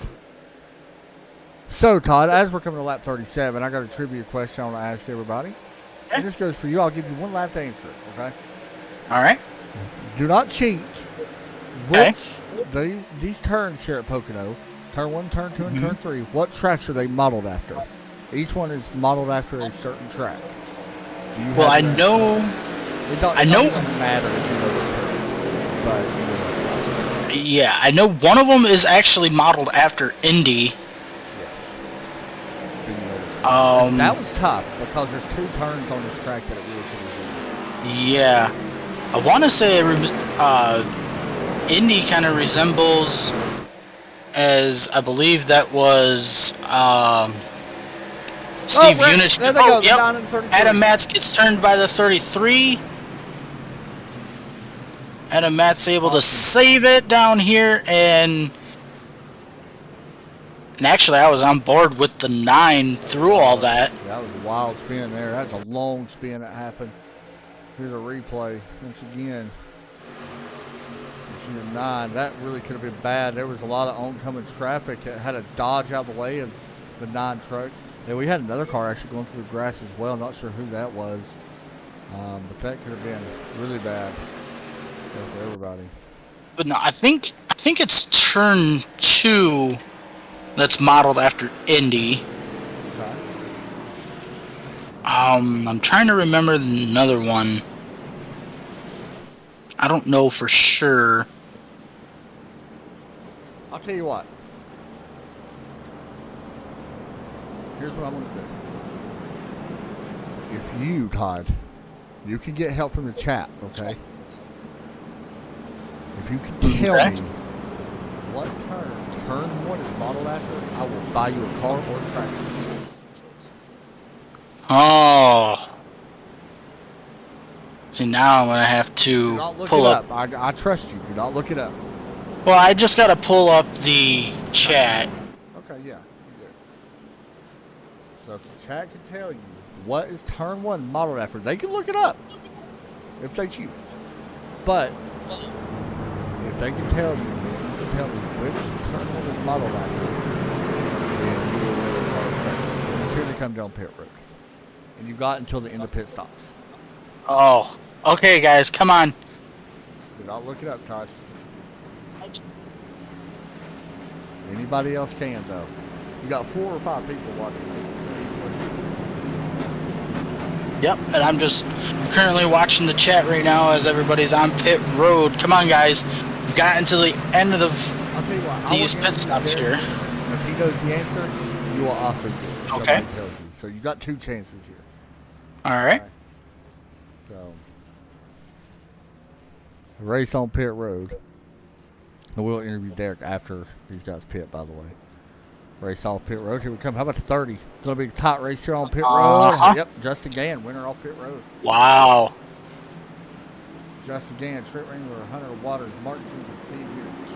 So, Todd, as we're coming to lap 37, I got a trivia question I want to ask everybody. Okay. And this goes for you. I'll give you 1 lap to answer it, okay? All right. Do not cheat. Which, these turns here at Pocono, turn 1, turn 2, and turn 3, what tracks are they modeled after? Each one is modeled after a certain track. Well, I know. It doesn't matter if you know those terms, but you know. Yeah, I know one of them is actually modeled after Indy. Yes. That was tough because there's 2 turns on this track that it really should have. Yeah, I want to say Indy kind of resembles, as I believe that was Steve Unich. There they go. Yep. Down in 33. Adam Matz gets turned by the 33. Adam Matz able to save it down here, and actually I was on board with the 9 through all that. That was a wild spin there. That's a long spin that happened. Here's a replay once again. Machine 9. That really could have been bad. There was a lot of oncoming traffic that had to dodge out of the way of the 9 truck. Yeah, we had another car actually going through the grass as well. Not sure who that was, but that could have been really bad for everybody. But no, I think it's turn 2 that's modeled after Indy. Okay. I'm trying to remember another one. I don't know for sure. I'll tell you what. Here's what I'm going to do. If you, Todd, you can get help from the chat, okay? If you can tell me what turn 1 is modeled after, I will buy you a car or a tractor. Oh. See, now I'm going to have to pull up. I trust you. Do not look it up. Well, I just got to pull up the chat. Okay, yeah. You do. So if the chat can tell you what is turn 1 modeled after, they can look it up if they choose. But if they can tell you, if you can tell me which turn 1 is modeled after, then you will win a car or tractor. So it's here to come down pit road. And you got until the end of pit stops. Oh. Okay, guys, come on. Do not look it up, Todd. Anybody else can, though. You got 4 or 5 people watching. Yep, and I'm just currently watching the chat right now as everybody's on pit road. Come on, guys. We've gotten to the end of I'll tell you what, these pit stops here. If he knows the answer, you will also get it. Okay. Somebody tells you. So you got 2 chances here. All right. So, race on pit road. And we'll interview Derek after these guys pit, by the way. Race off pit road. Here we come. How about the 30? It's going to be a tight race here on pit road. Yep, Justin Gann, winner off pit road. Wow. Justin Gann, Trent Ringler, Hunter Waters, Martin Jenkins, Steve Hughes.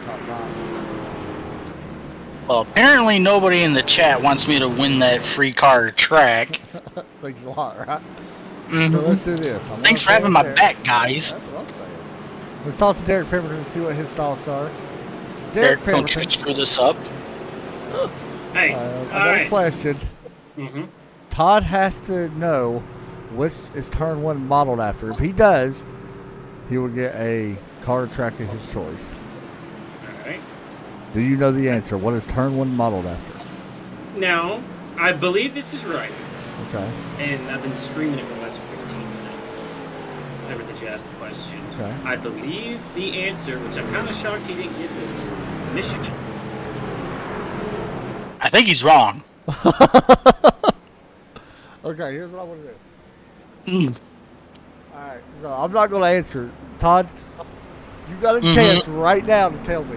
Top 5. Well, apparently nobody in the chat wants me to win that free car track. Thanks a lot, right? Mm-hmm. So let's do this. Thanks for having my back, guys. That's what I'm saying. Let's talk to Derek Pemberton and see what his thoughts are. Derek, don't you screw this up. Hey, I all got a right. question. Mm-hmm. Todd has to know which is turn 1 modeled after. If he does, he will get a car track of his choice. All right. Do you know the answer? What is turn 1 modeled after? Now, I believe this is right, Okay. and I've been screaming it for the last 15 minutes ever since you asked the question. Okay. I believe the answer, which I'm kind of shocked he didn't get this, Michigan. I think he's wrong. Okay, here's what I want to do. Mm. Alright, so I'm not going to answer. Todd, you got a chance right now to tell me.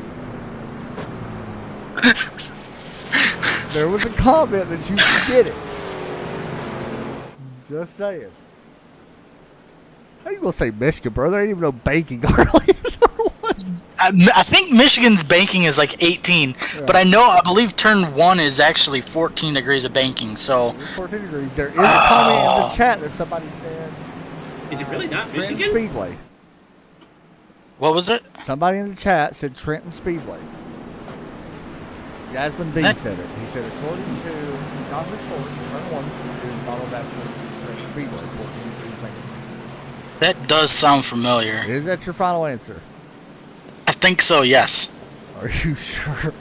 There was a comment that you could get it. Just saying. How you gonna say Michigan, bro? There ain't even no banking early. I think Michigan's banking is like 18, Yeah. but I believe turn 1 is actually 14 degrees of banking, so... 14 degrees. There is a comment in the chat that somebody said. Is it really not Trenton Michigan? Speedway. What was it? Somebody in the chat said Trenton Speedway. Yasmin D said it. He said according to Congress 4, turn 1 is modeled after Trenton Speedway, 14 degrees banking. That does sound familiar. Is that your final answer? I think so, yes. Are you sure?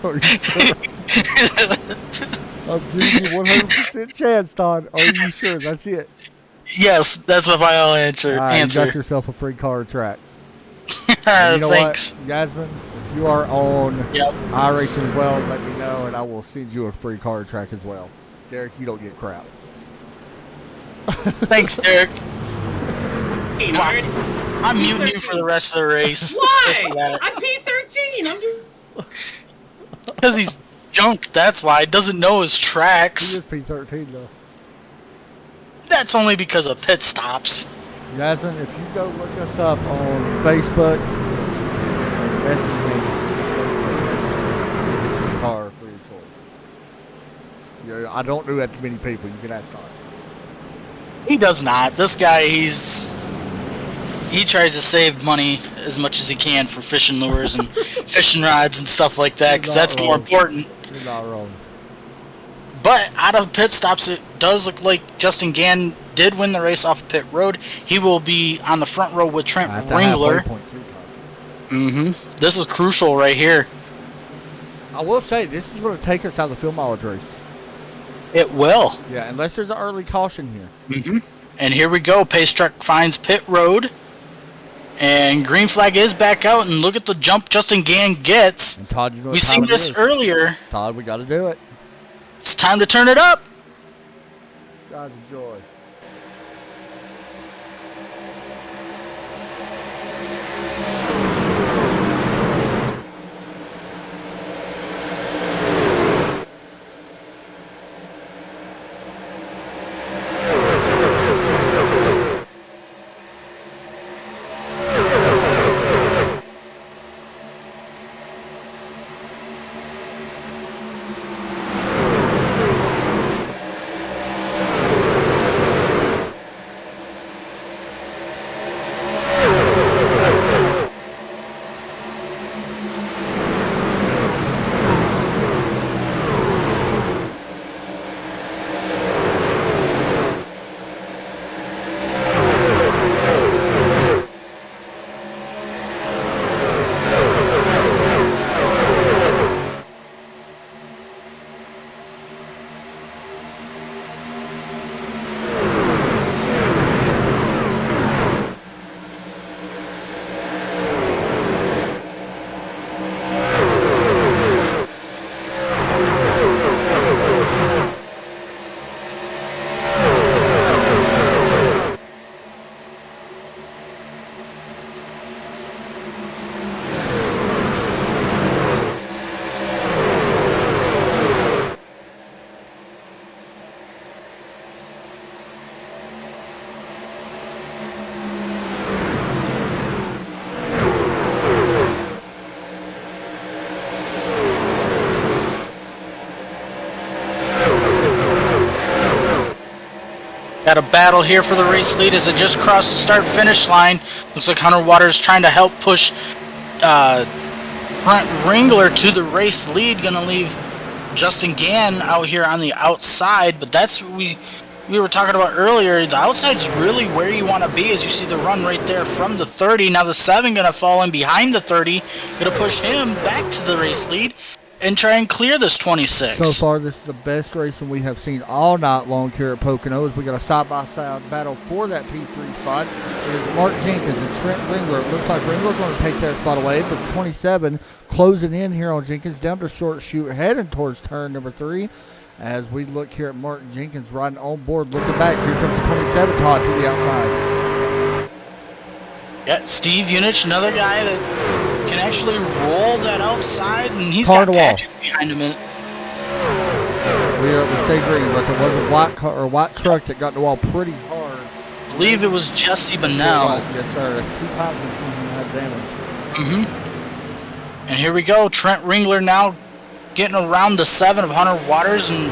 Are you sure? I'm giving you 100% chance, Todd. Are you sure? That's it. Yes, that's my final answer. All right, you got yourself a free car track. And you know Thanks. what, Yasmin? If you are on Yep. iRacing as well, let me know, and I will send you a free car track as well. Derek, you don't get crap. Thanks, Derek. Hey, Martin. I'm muting you for the rest of the race. Why? I'm P13. I'm just... Because he's junk, that's why. He doesn't know his He tracks. is P13 though. That's only because of pit stops. Yasmin, if you go look us up on Facebook, message me. Get your car for your choice. Yeah, I don't do that to many people. You can ask Todd. He does not. This guy, he tries to save money as much as he can for fishing lures and fishing rods and stuff like that, because You're not that's more wrong. important. You're not wrong. But out of pit stops, it does look like Justin Gann did win the race off of pit road. He will be on the front row with Trent At the halfway Ringler. point, too, Todd. This is crucial right here. I will say, this is going to take us out of the field mileage race. It will. Yeah, unless there's an early caution here. And here we go. Pace truck finds pit road. And green flag is back out. And look at the jump Justin Gann gets. And Todd, you know what We time seen it this is. earlier. Todd, we got to do it. It's time to turn it up. Guys, enjoy. Got a battle here for the race lead as it just crossed the start-finish line. Looks like Hunter Waters trying to help push Trent Ringler to the race lead. Going to leave Justin Gann out here on the outside, but that's what we were talking about earlier. The outside's really where you want to be, as you see the run right there from the 30. Now the 7 going to fall in behind the 30. Going to push him back to the race lead and try and clear this 26. So far, this is the best racing we have seen all night long here at Pocono. As we got a side-by-side battle for that P3 spot. It is Mark Jenkins and Trent Ringler. It looks like Ringler going to take that spot away, but 27 closing in here on Jenkins down to short shoot, heading towards turn number 3. As we look here at Mark Jenkins riding on board, looking back. Here comes the 27 Todd to the outside. Yeah, Steve Unich, another guy that can actually roll that outside, and he's Car got to wall. Patrick behind him. We stay green, but there was a white car or white truck that got the wall pretty hard. I believe it was Jesse Bonnell. Yes, sir. That's 2 times that someone had damage. And here we go. Trent Ringler now getting around the 7 of Hunter Waters and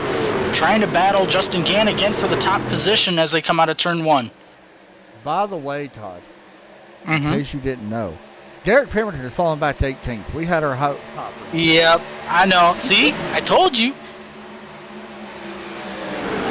trying to battle Justin Gann again for the top position as they come out of turn 1. By the way, Todd, in case you didn't know, Derek Pemberton has fallen back to 18th. We had our top. Yep, I know. See, I told you.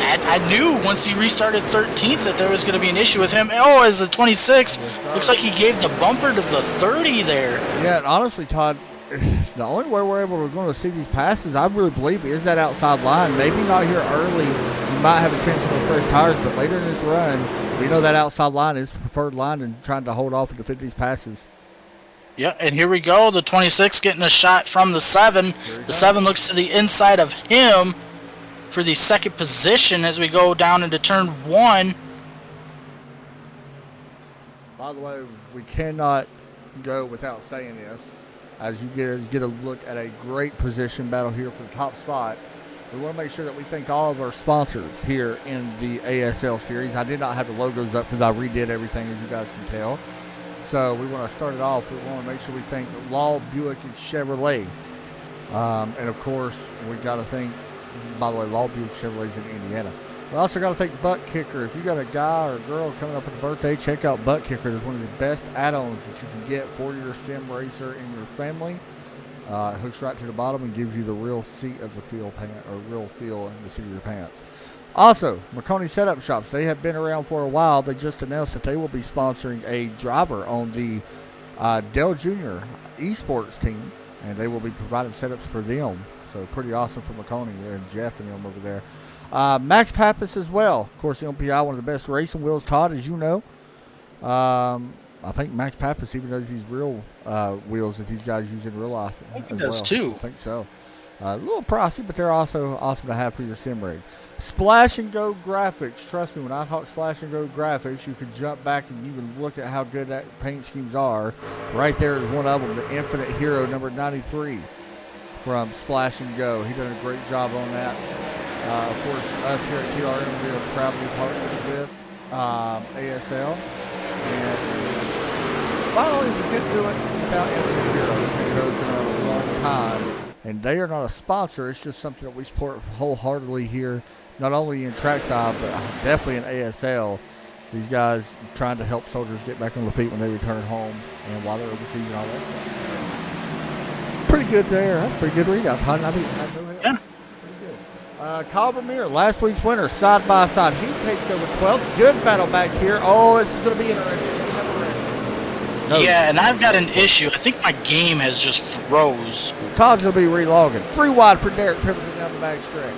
I knew once he restarted 13th that there was going to be an issue with him. Oh, as the 26, looks like he gave the bumper to the 30 there. Yeah, and honestly, Todd, the only way we're going to see these passes, I really believe, is that outside line. Maybe not here early. You might have a chance of fresh tires, but later in this run, we know that outside line is the preferred line and trying to hold off and defend these passes. Yeah, and here we go. The 26 getting a shot from the 7. The 7 looks to the inside of him for the second position as we go down into turn 1. By the way, we cannot go without saying this. As you get a look at a great position battle here for the top spot, we want to make sure that we thank all of our sponsors here in the ASL series. I did not have the logos up because I redid everything, as you guys can tell. So we want to start it off. We want to make sure we thank Law Buick and Chevrolet. And of course, we got to thank, by the way, Law Buick Chevrolet's in Indiana. We also got to thank Butt Kicker. If you got a guy or a girl coming up with a birthday, check out Butt Kicker. It's one of the best add-ons that you can get for your sim racer and your family. It hooks right to the bottom and gives you the real seat of the feel real feel in the seat of your pants. Also, Marconi Setup Shops, they have been around for a while. They just announced that they will be sponsoring a driver on the Dell Jr. esports team, and they will be providing setups for them. So pretty awesome for Marconi and Jeff and them over there. Max Pappas as well. Of course, the MPI, one of the best racing wheels, Todd, as you know. I think Max Pappas even does these real wheels that these guys use in real life. I think he does too. I think so. A little pricey, but they're also awesome to have for your sim rig. Splash and Go Graphics. Trust me, when I talk Splash and Go Graphics, you can jump back and even look at how good that paint schemes are. Right there is one of them, the Infinite Hero number 93 from Splash and Go. He done a great job on that. Of course, us here at TRM, we are proudly partnered with ASL. And finally, we couldn't do it without Infinite Hero. Infinite Hero's been around a long time. And they are not a sponsor. It's just something that we support wholeheartedly here, not only in trackside, but definitely in ASL. These guys trying to help soldiers get back on their feet when they return home and while they're overseas and all that stuff. Pretty good there. That's a pretty good readout. Yeah. Pretty good. Kyle Vermeer, last week's winner, side by side. He takes over 12th. Good battle back here. Oh, this is going to be interesting. No. Yeah, and I've got an issue. I think my game has just froze. Todd's going to be relogging. 3 wide for Derek Pemberton down the back stretch.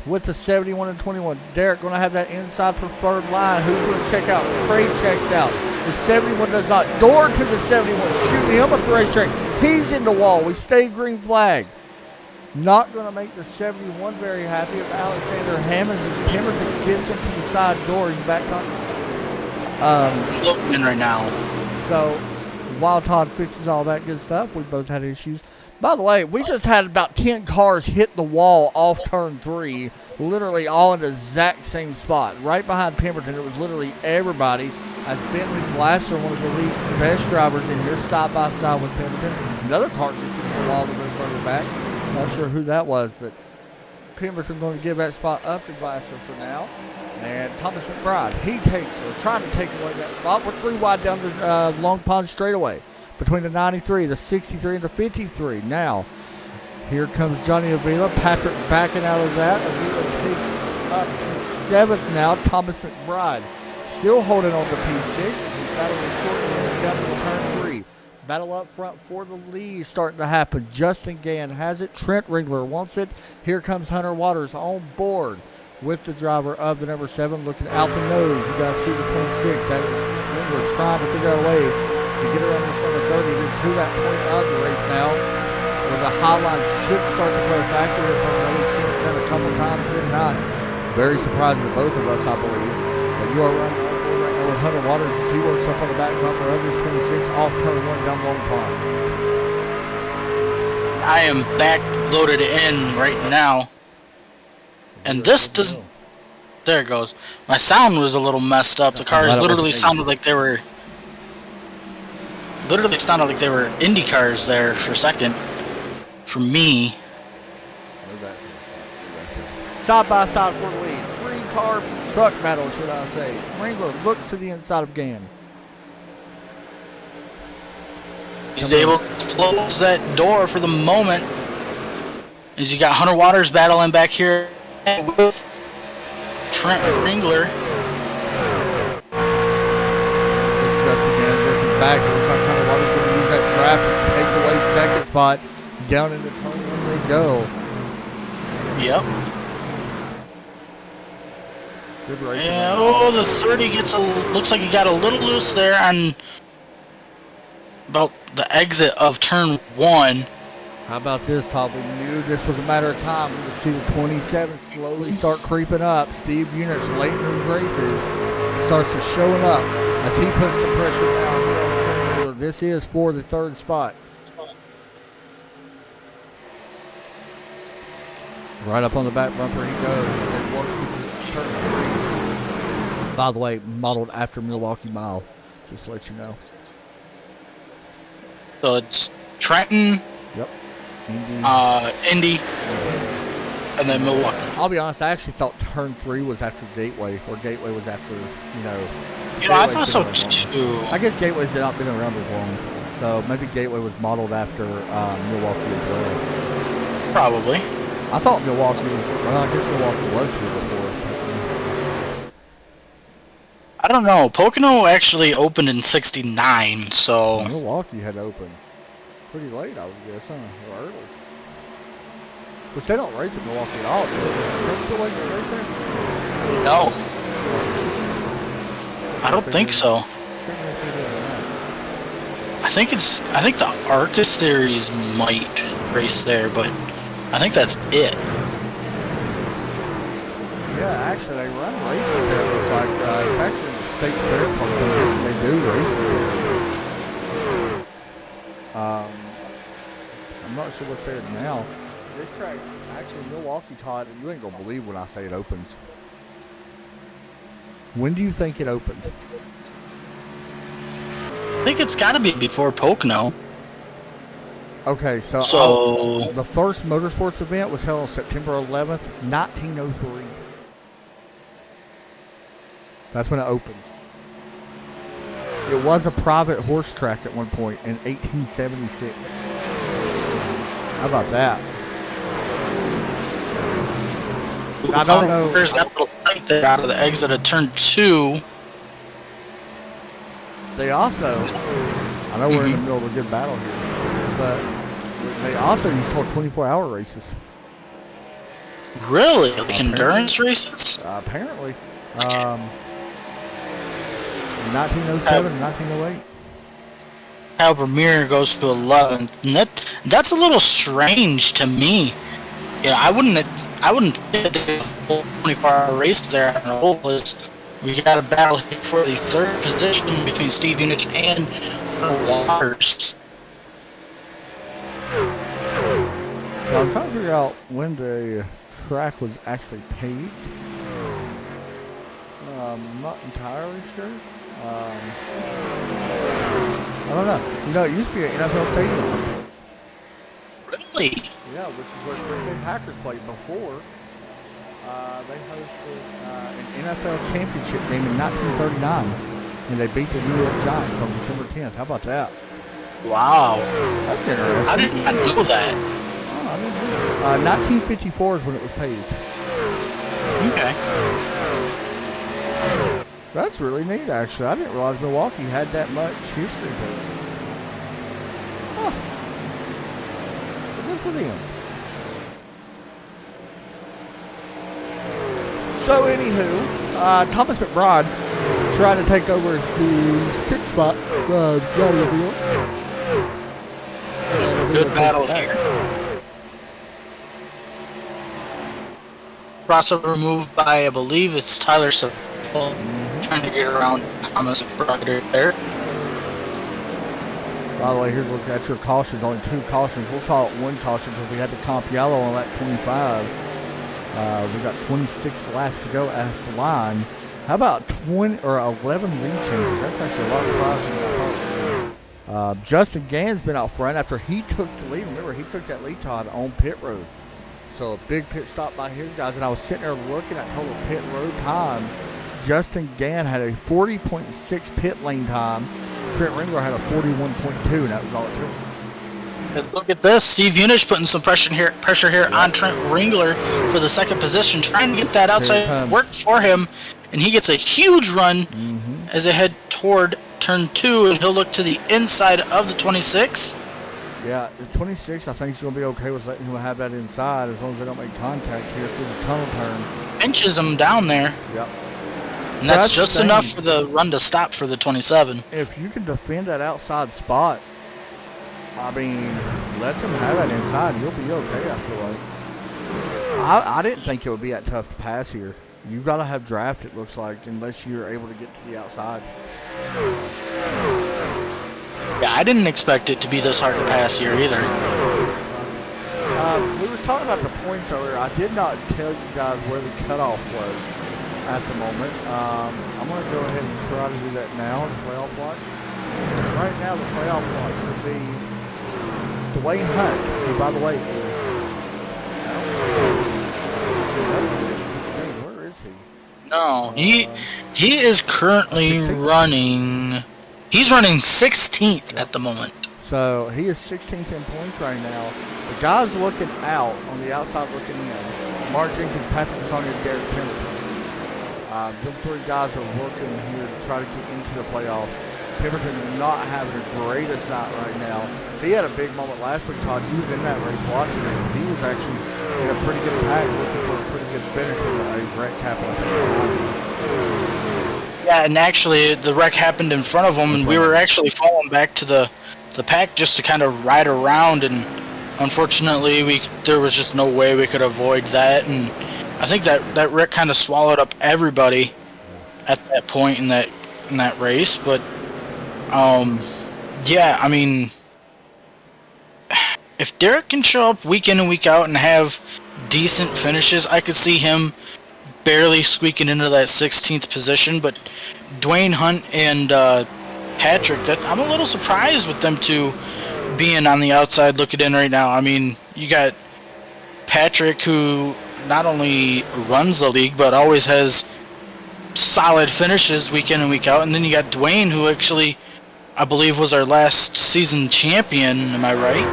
With the 71 and 21. Derek going to have that inside preferred line. Who's going to check out? Craig checks out. The 71 does not. Door to the 71. Shooting him up the racetrack. He's in the wall. We stay green flag. Not going to make the 71 very happy if Alexander Hammonds as Pemberton gets into the side door. He's back on. Looking in right now. So, while Todd fixes all that good stuff, we both had issues. By the way, we just had about 10 cars hit the wall off turn 3, literally all in the exact same spot. Right behind Pemberton, it was literally everybody. As Bentley Glasser, one of the league's best drivers in here, side by side with Pemberton. Another car just hit the wall a little bit further back. Not sure who that was, but Pemberton going to give that spot up to Glasser for now. And Thomas McBride, he trying to take away that spot. We're 3 wide down the Long Pond straightaway between the 93, the 63, and the 53. Now, here comes Johnny Avila. Patrick backing out of that. Avila takes up to 7th now. Thomas McBride still holding on to P6. He's battling short down to turn 3. Battle up front for the lead starting to happen. Justin Gann has it. Trent Ringler wants it. Here comes Hunter Waters on board with the driver of the number 7 looking out the nose. You guys see the 26. That is Ringler trying to figure out a way to get around this number 30. This is who that point of the race now. Where the high line should start to play a factor. We've seen it done a couple times here tonight. Very surprising to both of us, I believe. But you are running right now with Hunter Waters as he works up on the back bumper of his 26 off turn 1 down Long Pond. I am back loaded in right now. And this doesn't. There it goes. My sound was a little messed up. The cars literally sounded like they were. Literally sounded like they were Indy cars there for a second. For me. Side by side for the lead. 3-car truck battle, should I say. Ringler looks to the inside of Gann. He's able to close that door for the moment. As you got Hunter Waters battling back here with Trent Ringler. Just again, looking back, it looks like Hunter Waters going to use that draft to take away second spot down into turn 1 they go. Yep. Good race. Yeah, oh, the 30 looks like he got a little loose there on about the exit of turn 1. How about this, Todd? We knew this was a matter of time. We would see the 27 slowly start creeping up. Steve Unit's late in his races starts to showing up as he puts some pressure down here on Trent. This is for the 3rd spot. Right up on the back bumper he goes. By the way, modeled after Milwaukee Mile, just to let you know. So it's Trenton, Yep. Indy, and then Milwaukee. I'll be honest, I actually thought turn 3 was after Gateway, or Gateway was after, I thought so too. I guess Gateway's not been around as long. So maybe Gateway was modeled after Milwaukee as well. Probably. I thought Milwaukee was, well, I guess Milwaukee was here before. I don't know. Pocono actually opened in '69, so Milwaukee had opened pretty late, I would guess, huh? Or early. Which they don't race at Milwaukee at all, do they? Is Trent still waiting to race there? no. I don't think so. I think the Arca Series might race there, but I think that's it. Yeah, actually, they run races there. It looks like it's actually the state fair park. So I guess they do race there. I'm not sure what's there now. This track, actually, Milwaukee, Todd, you ain't gonna believe when I say it opens. When do you think it opened? I think it's got to be before Pocono. Okay, So the first motorsports event was held on September 11th, 1903. That's when it opened. It was a private horse track at one point in 1876. How about that? I don't know. There's that little light there out of the exit of turn 2. They also, I know we're in the middle of a good battle here, but they also used to hold 24-hour races. Really? Like endurance races? Apparently. Okay. 1907 and 1908. How Premier goes to 11th, and that's a little strange to me. Yeah, I wouldn't think that a whole 24-hour race there on the whole list. We got a battle here for the third position between Steve Unich and Waters. So I'm trying to figure out when the track was actually paved. I'm not entirely sure. I don't know. You know, it used to be an NFL stadium. Really? Yeah, which is where Green Bay Packers played before. They hosted an NFL championship game in 1939, and they beat the New York Giants on December 10th. How about that? Wow. That's interesting. I did not know that. Oh, I didn't know. 1954 is when it was paved. Okay. That's really neat, actually. I didn't realize Milwaukee had that much history to it. Huh. Good for them. So, anywho, Thomas McBride trying to take over the sixth spot. Good battle here. Crossover move by, I believe it's Tyler Saville, trying to get around Thomas McBride there. By the way, here's a look at your cautions. Only 2 cautions. We'll call it 1 caution because we had the comp yellow on that 25. We got 26 laps to go at the line. How about 20 or 11 lead changes? That's actually a lot surprising than I thought. Justin Gann's been out front after he took the lead. Remember, he took that lead, Todd, on pit road. So a big pit stop by his guys, and I was sitting there looking at total pit road time. Justin Gann had a 40.6 pit lane time. Trent Ringler had a 41.2, and that was all it took. And look at this. Steve Unich putting some pressure here on Trent Ringler for the second position, trying to get that outside work for him. And he gets a huge run as they head toward turn 2, and he'll look to the inside of the 26. Yeah, the 26, I think he's going to be okay with letting him have that inside as long as they don't make contact here through the tunnel turn. Pinches him down there. Yep. And that's just enough for the run to stop for the 27. If you can defend that outside spot, I mean, let them have that inside. You'll be okay, I feel like. I didn't think it would be that tough to pass here. You got to have draft, it looks like, unless you're able to get to the outside. Yeah, I didn't expect it to be this hard to pass here either. We were talking about the points earlier. I did not tell you guys where the cutoff was at the moment. I'm going to go ahead and try to do that now, the playoff watch. Right now, the playoff watch would be Dwayne Hunt, who, by the way, is... Where is he? No, he is currently running... He's running 16th at the moment. So he is 16th in points right now. The guys looking out, on the outside looking in, Mark Jenkins, Patrick Antonio, and Derek Pemberton. Them three guys are working here to try to get into the playoffs. Pemberton is not having the greatest night right now. He had a big moment last week, Todd. He was in that race watching it. He was actually in a pretty good pack looking for a pretty good finish with a wreck happening. Yeah, and actually the wreck happened in front of him, and we were actually falling back to the pack just to kind of ride around, and unfortunately there was just no way we could avoid that, and I think that wreck kind of swallowed up everybody at that point in that race. But yeah, I mean, if Derek can show up week in and week out and have decent finishes, I could see him barely squeaking into that 16th position. But Dwayne Hunt and Patrick, I'm a little surprised with them two being on the outside looking in right now. I mean, you got Patrick, who not only runs the league but always has solid finishes week in and week out, and then you got Dwayne, who actually, I believe, was our last season champion. Am I right?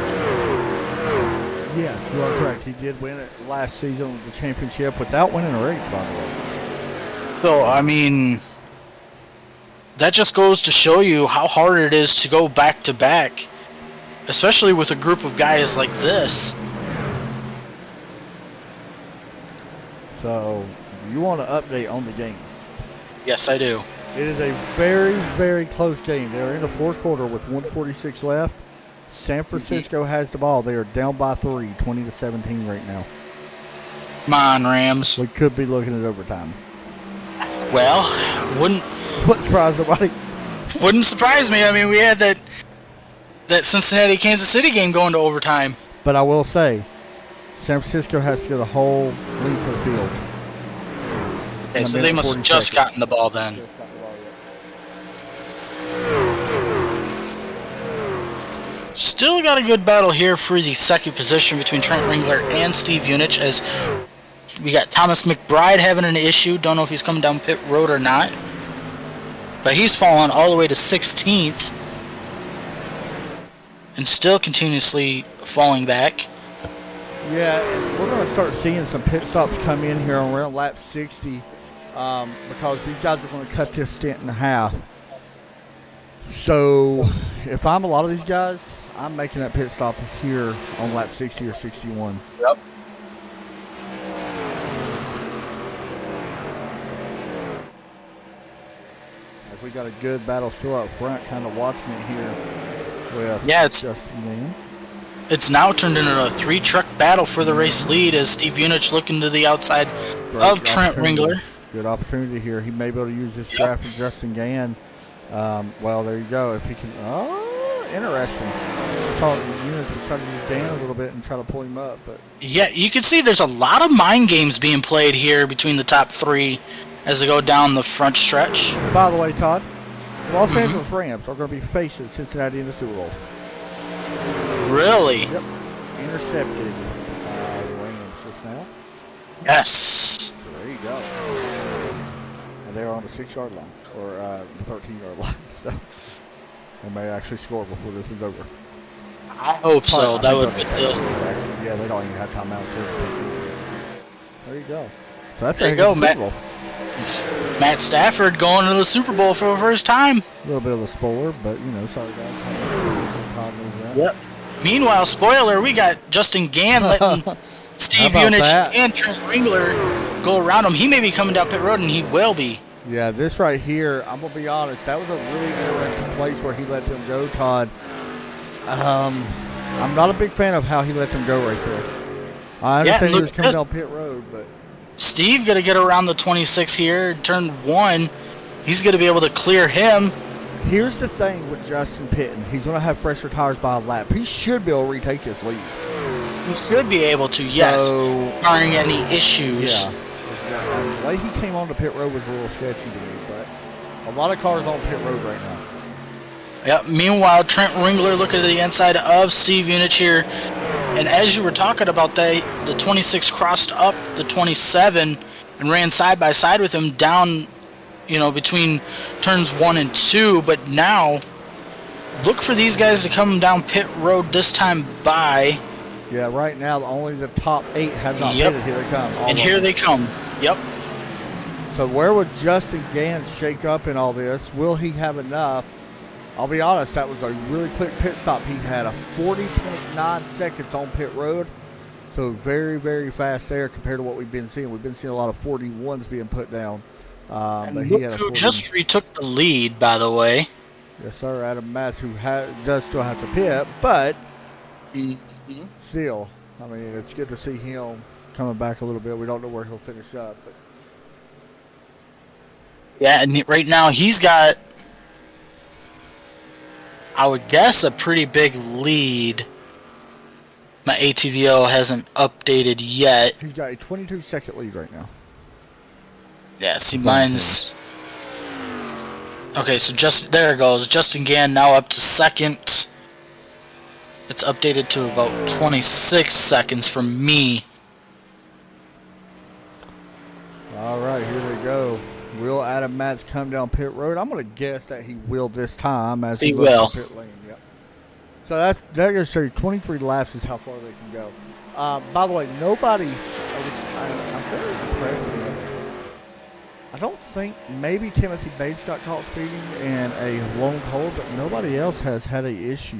Yes, you are correct. He did win it last season, the championship, without winning a race, by the way. So, I mean, that just goes to show you how hard it is to go back to back, especially with a group of guys like this. So, you want to update on the game? Yes, I do. It is a very, very close game. They're in the fourth quarter with 1:46 left. San Francisco has the ball. They are down by 3, 20-17 right now. Come on, Rams. We could be looking at overtime. Well, wouldn't surprise nobody. Wouldn't surprise me. I mean, we had that Cincinnati-Kansas City game going to overtime. But I will say, San Francisco has to go the whole length of the field. Okay, so they must have just gotten the ball then. Still got a good battle here for the second position between Trent Ringler and Steve Unich, as we got Thomas McBride having an issue. Don't know if he's coming down pit road or not. But he's fallen all the way to 16th. And still continuously falling back. Yeah, we're going to start seeing some pit stops come in here around lap 60 because these guys are going to cut this stint in half. So if I'm a lot of these guys, I'm making that pit stop here on lap 60 or 61. Yep. We got a good battle still up front, kind of watching it here with Justin Lane. It's now turned into a 3-truck battle for the race lead as Steve Unich looking to the outside of Trent Ringler. Good opportunity here. He may be able to use this draft for Justin Gann. Well, there you go. If he can, interesting. I thought Unich would try to use Dan a little bit and try to pull him up, but yeah, you can see there's a lot of mind games being played here between the top 3 as they go down the front stretch. By the way, Todd, Los Angeles Rams are going to be facing Cincinnati in the Super Bowl. Really? Yep. Intercepted the Rams just now. Yes. So there you go. And they're on the 6-yard line, or the 13-yard line. So they may actually score before this is over. I hope so. That would be good. Yeah, they don't even have timeouts. There you go. So that's there you go, Matt. Matt Stafford going to the Super Bowl for the first time. A little bit of a spoiler, but sorry guys. Yep. Meanwhile, spoiler, we got Justin Gann letting Steve Unich and Trent Ringler go around him. He may be coming down pit road, and he will be. Yeah, this right here, I'm going to be honest, that was a really interesting place where he let them go, Todd. I'm not a big fan of how he let them go right there. I understand he was coming down pit road, but Steve going to get around the 26 here, turn 1. He's going to be able to clear him. Here's the thing with Justin Pitton. He's going to have fresher tires by a lap. He should be able to retake his lead. He should be able to, yes, barring any issues. Yeah. The way he came on the pit road was a little sketchy to me, but a lot of cars on pit road right now. Yep. Meanwhile, Trent Ringler looking at the inside of Steve Unich here. And as you were talking about that, the 26 crossed up the 27 and ran side by side with him down, between turns 1 and 2. But now look for these guys to come down pit road this time by. Yeah, right now only the top 8 have not Yep. pitted. Here they come. all And of here them. they come. Yep. So where would Justin Gant shake up in all this? Will he have enough? I'll be honest, that was a really quick pit stop. He had a 40.9 seconds on pit road. So very, very fast there compared to what we've been seeing. We've been seeing a lot of 41s being put down. But And he look had a who 40. just retook the lead, by the way. Yes, sir. Adam Matz, who does still have to pit, but still, I mean, it's good to see him coming back a little bit. We don't know where he'll finish up. But Yeah, and right now he's got, I would guess, a pretty big lead. My ATVO hasn't updated yet. he's got a 22-second lead right now. Yeah, see, mine's... Okay, so there it goes. Justin Gann now up to second. It's updated to about 26 seconds from me. All right, here they go. Will Adam Matz come down pit road? I'm going to guess that he will this time. As He looks will. at Pit lane. Yep. So that's going to show you 23 laps is how far they can go. By the way, nobody. I'm very impressed with him. I don't think maybe Timothy Bates got caught speeding in a lone hole, but nobody else has had a issue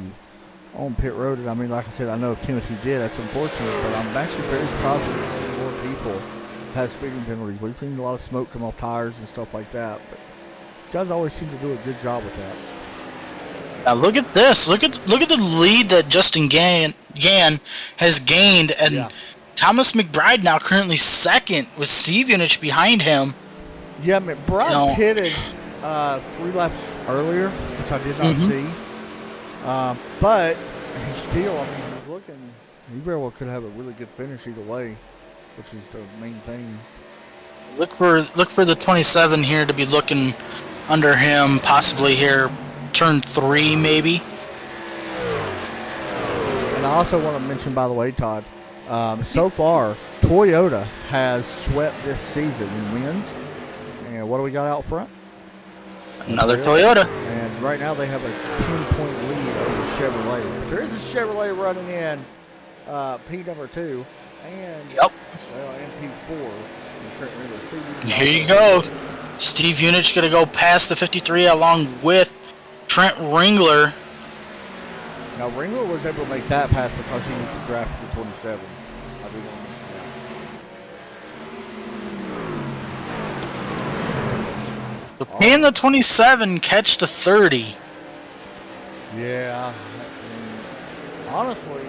on pit road. And I mean, like I said, I know if Timothy did, that's unfortunate, but I'm actually very surprised that we've seen more people have speeding penalties. We've seen a lot of smoke come off tires and stuff like that, but these guys always seem to do a good job with that. Now look at this. Look at the lead that Justin Gann has gained, and Yeah. Thomas McBride now currently second with Steve Unich behind him. Yeah, McBride No. pitted 3 laps earlier, which I did not Mhm. see. But he still, I mean, he's looking, he very well could have a really good finish either way, which is the main thing. Look for the 27 here to be looking under him, possibly here, turn 3 maybe. And I also want to mention, by the way, Todd, so far, Toyota has swept this season in wins. And what do we got out front? Another Toyota. And right now they have a 10-point lead over Chevrolet. But there is a Chevrolet running in P number 2 and Yep. well, and P4. And here you go. Steve Unich gonna go past the 53 along with Trent Ringler. Now Ringler was able to make that pass because he used the draft for the 27. I do want to mention Can the 27 catch the 30? that. Yeah. Honestly,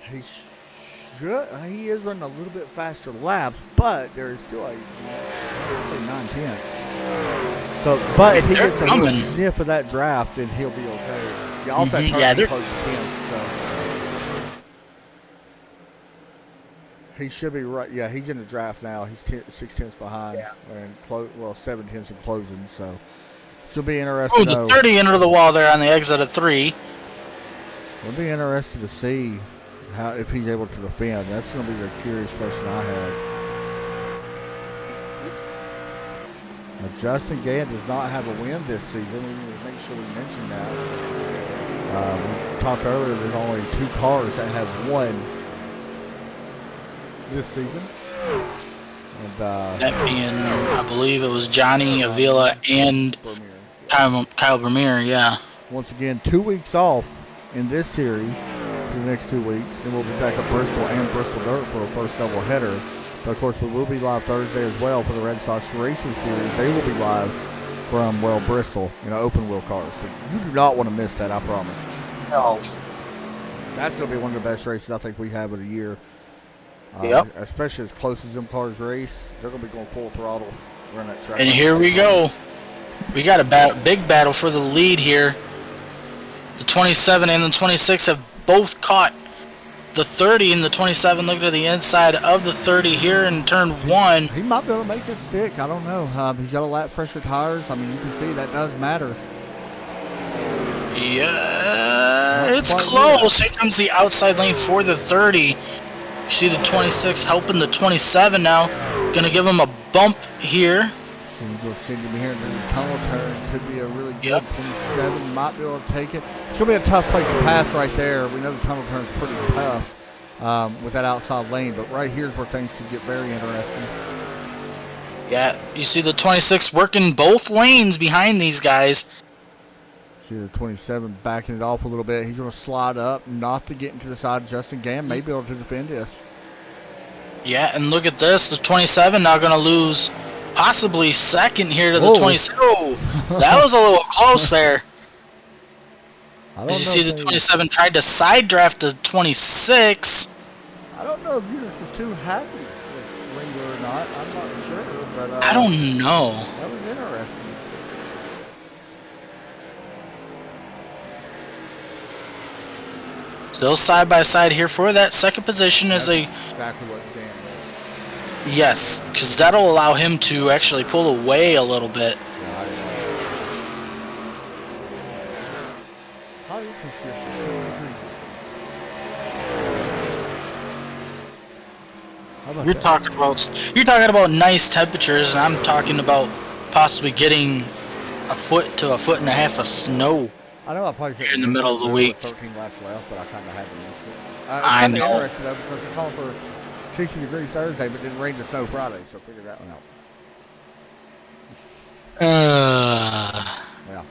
he is running a little bit faster laps, but there is still a 9/10. So, but if he They're gets a little coming. sniff of that draft, then he'll be okay. Yeah, also Mhm, that yeah, turn they're- close to 10, so he should be right. Yeah, he's in the draft now. He's 6/10 behind, and 7/10 in closing. So it's gonna be interesting. Oh, the 30 into the wall there on the exit of 3. It'll be interesting to see if he's able to defend. That's going to be the curious question I have. Now, Justin Gann does not have a win this season. We need to make sure we mention that. We talked earlier. There's only 2 cars that have won this season. And That being, I believe it was Johnny Avila and Kyle Vermeer, yeah. once again, 2 weeks off in this series for the next 2 weeks. Then we'll be back at Bristol and Bristol Dirt for a first doubleheader. But of course, we will be live Thursday as well for the Red Sox Racing Series. They will be live from, Bristol, open wheel cars. So you do not want to miss that, I promise. No. That's going to be one of the best races I think we have of the year. Yep. Especially as close as them cars race. They're going to be going full throttle around that track. And here we go. We got a big battle for the lead here. The 27 and the 26 have both caught the 30 and the 27 looking to the inside of the 30 here in turn 1. He might be able to make it stick. I don't know. He's got a lap fresher tires. I mean, you can see that does matter. Yeah, Not it's quite close. Here comes the outside lane for the 30. You see the 26 helping the 27 now. Gonna give him a bump here. So he's going to send him here into the tunnel turn. Could be a really good 27. Might be able to take it. It's going to be a tough place to pass right there. We know the tunnel turn is pretty tough with that outside lane. But right here's where things could get very interesting. Yeah, you see the 26 working both lanes behind these guys. See the 27 backing it off a little bit. He's going to slide up, not to get into the side. Justin Gam may be able to defend this. Yeah, and look at this. The 27 now going to lose possibly second here to the 27. Oh, that was a little close there. As you see, the 27 tried to side draft the 26. I don't know if Eunice was too happy with Ringo or not. I'm not sure, but I don't know. That was interesting. Still side by side here for that second position as they. Exactly what Dan did. Yes, because that'll allow him to actually pull away a little bit. Yeah, I didn't know. How is this shit so crazy? How about You're that? talking about nice temperatures, and I'm talking about possibly getting a foot to a foot and a half of snow. I know I probably should in the middle of the week. 13 laps left, but I kind of had to miss it. I know. Interested though, because they're calling for 60 degrees Thursday, but didn't rain to snow Friday, so figure that one out. Yeah,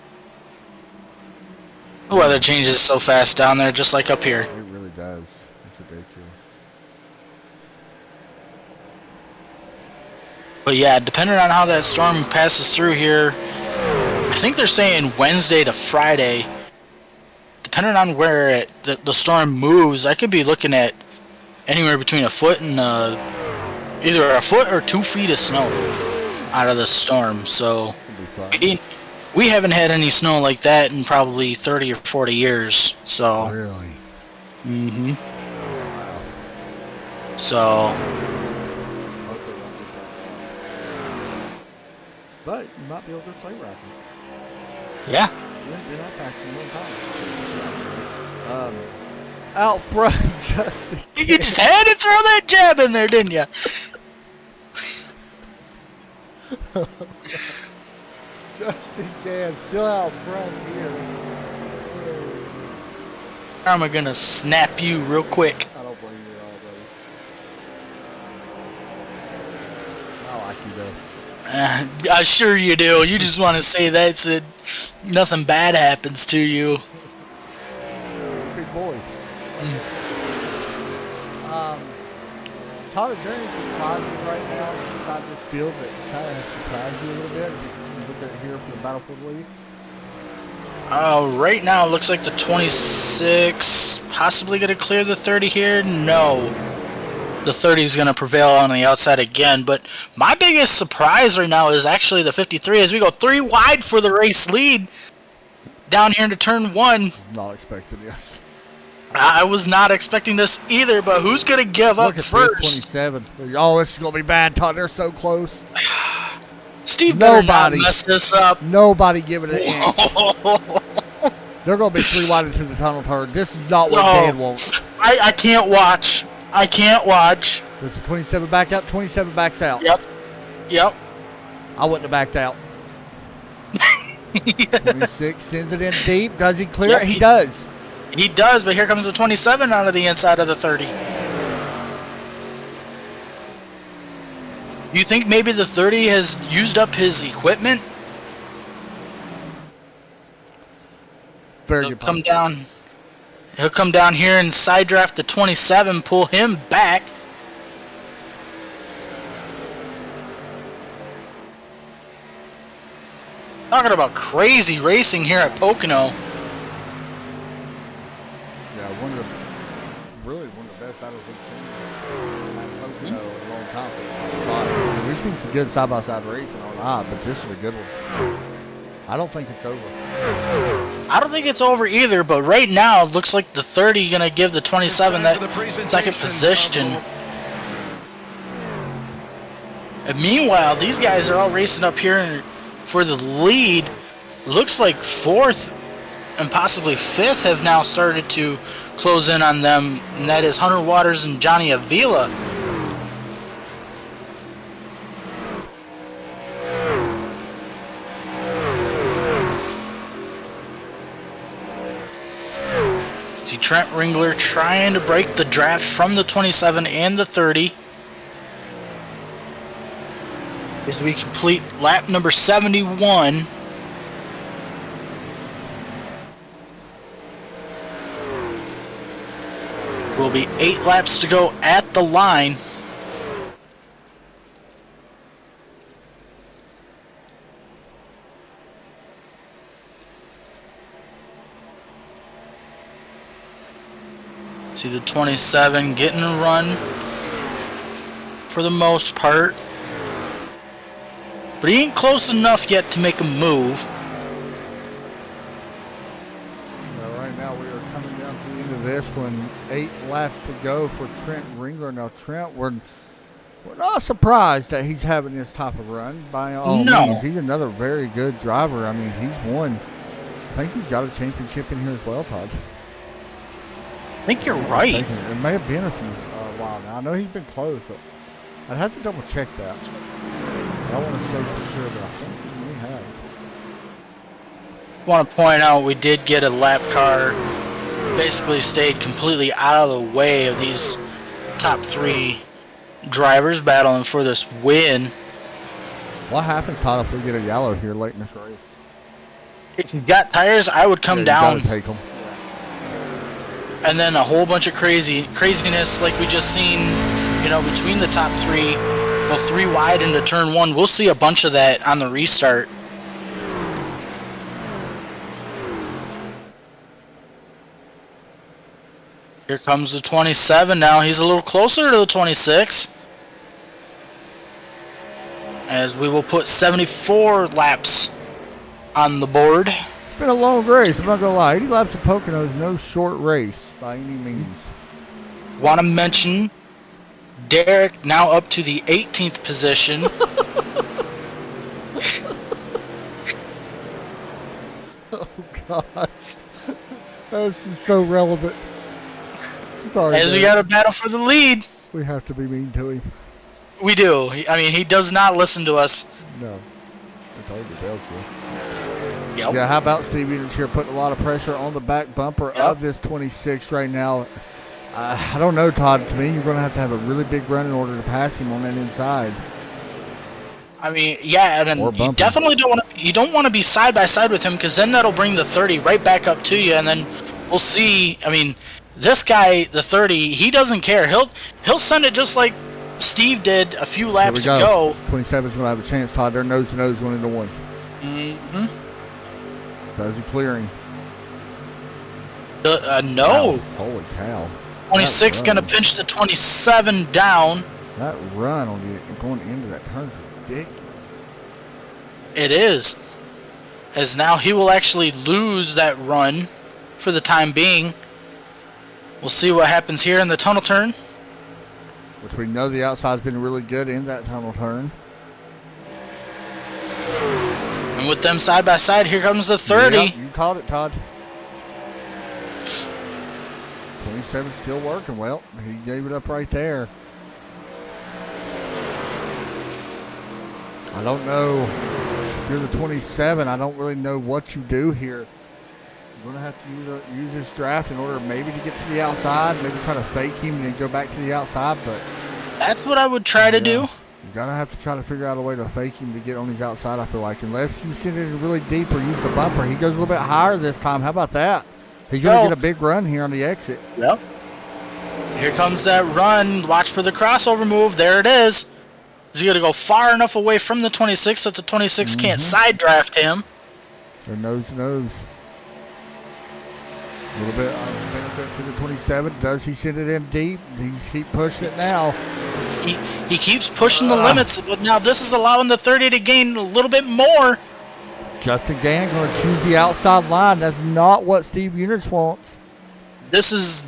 The weather changes so fast down there, just like up here. it really does. It's ridiculous. But yeah, depending on how that storm passes through here, I think they're saying Wednesday to Friday. Depending on where the storm moves, I could be looking at anywhere between a foot and either a foot or 2 feet of snow out of the storm. So It'll be fun. we haven't had any snow like that in probably 30 or 40 years. So. Really? Mm-hmm. So. Hopefully won't get that. But you might be able to play rapping. Yeah. You're not passing one time. Out front, Justin. You just had to throw that jab in there, didn't you? Justin Gann still out front here. How am I gonna snap you real quick? I don't blame you at all, buddy. I like you though. I'm sure you do. You just want to say that so nothing bad happens to you. Big boy. Tyler Journey's surprising right now inside this field that kind of surprised you a little bit. You look at it here for the Battlefield League. Right now it looks like the 26 possibly going to clear the 30 here. No. The 30 is going to prevail on the outside again. But my biggest surprise right now is actually the 53 as we go 3 wide for the race lead down here into turn 1. Not expecting this. I was not expecting this either, but who's going to give Look up at first? this 27. Oh, this is going to be bad, Todd. They're so close. Steve better not Nobody. mess this up. Nobody giving it an inch. They're going to be 3 wide into the tunnel turn. This is not what No. Dan wants. I can't watch. I can't watch. Does the 27 back out? 27 backs out. Yep. I wouldn't have backed out. 26 sends it in deep. Does he clear Yep, it? He does. He does, but here comes the 27 out of the inside of the 30. You think maybe the 30 has used up his equipment? Very He'll good. come down. He'll come down here and side draft the 27, pull him back. Talking about crazy racing here at Pocono. Yeah, one of the best battles we've seen at Pocono in a long time. We've seen some good side-by-side racing all night, but this is a good one. I don't think it's over. I don't think it's over either, but right now it looks like the 30 gonna give the 27 that second position. And meanwhile, these guys are all racing up here for the lead. Looks like 4th and possibly 5th have now started to close in on them, and that is Hunter Waters and Johnny Avila. Trent Ringler trying to break the draft from the 27 and the 30. As we complete lap number 71. Will be 8 laps to go at the line. See the 27 getting a run for the most part. But he ain't close enough yet to make a move. Right now we are coming down to the end of this one. 8 laps to go for Trent Ringler. Now Trent, we're not surprised that he's having this type of run by all means. He's another very good driver. I mean, he's won. I think he's got a championship in here as well, Todd. I think you're right. It may have been a few while now. I know he's been close, but I'd have to double check that. I want to say for sure, but I think he may have. I want to point out we did get a lap car. Basically stayed completely out of the way of these top 3 drivers battling for this win. What happens, Todd, if we get a yellow here late in this race? If you've got tires, I would come down. You gotta take them. And then a whole bunch of craziness like we just seen, you know, between the top 3. Go 3 wide into turn 1. We'll see a bunch of that on the restart. Here comes the 27 now. He's a little closer to the 26. As we will put 74 laps on the board. It's been a long race, I'm not going to lie. 80 laps of Pocono is no short race by any means. Want to mention Derek now up to the 18th position. Oh, gosh. This is so relevant. Sorry, As we got to battle for the lead. We have to be mean to him. We do. I mean, he does not listen to us. No. I told you, Dale. Yep. Yeah, how about Steve Unich here putting a lot of pressure on the back bumper of this 26 right now. I don't know, Todd. To me, you're going to have a really big run in order to pass him on that inside. I mean, yeah, and you definitely don't want to be side by side with him, because then that'll bring the 30 right back up to you, and then we'll see. I mean, this guy, the 30, he doesn't care. He'll send it just like Steve did a few laps ago. 27 is going to have a chance, Todd. They're nose to nose going into one. Mm-hmm. Does he clearing? No. Wow. Holy cow. 26 going to pinch the 27 down. That run on going into that turn is ridiculous. It is. As now he will actually lose that run for the time being. We'll see what happens here in the tunnel turn. Which we know the outside's been really good in that tunnel turn. And with them side by side, here comes the 30. Yep, you called it, Todd. 27 still working well. He gave it up right there. I don't know. If you're the 27, I don't really know what you do here. You're going to have to use this draft in order maybe to get to the outside, maybe try to fake him and then go back to the outside. But that's what I would try to do. You're going to have to try to figure out a way to fake him to get on his outside, I feel like. Unless you send it really deep or use the bumper. He goes a little bit higher this time. How about that? He's going to get a big run here on the exit. Yep. Here comes that run. Watch for the crossover move. There it is. He's going to go far enough away from the 26 so that the 26 can't side draft him. They're nose to nose. A little bit of benefit to the 27. Does he send it in deep? He's keep pushing it now. He keeps pushing the limits, but now this is allowing the 30 to gain a little bit more. Justin Gann going to choose the outside line. That's not what Steve Unich wants. This is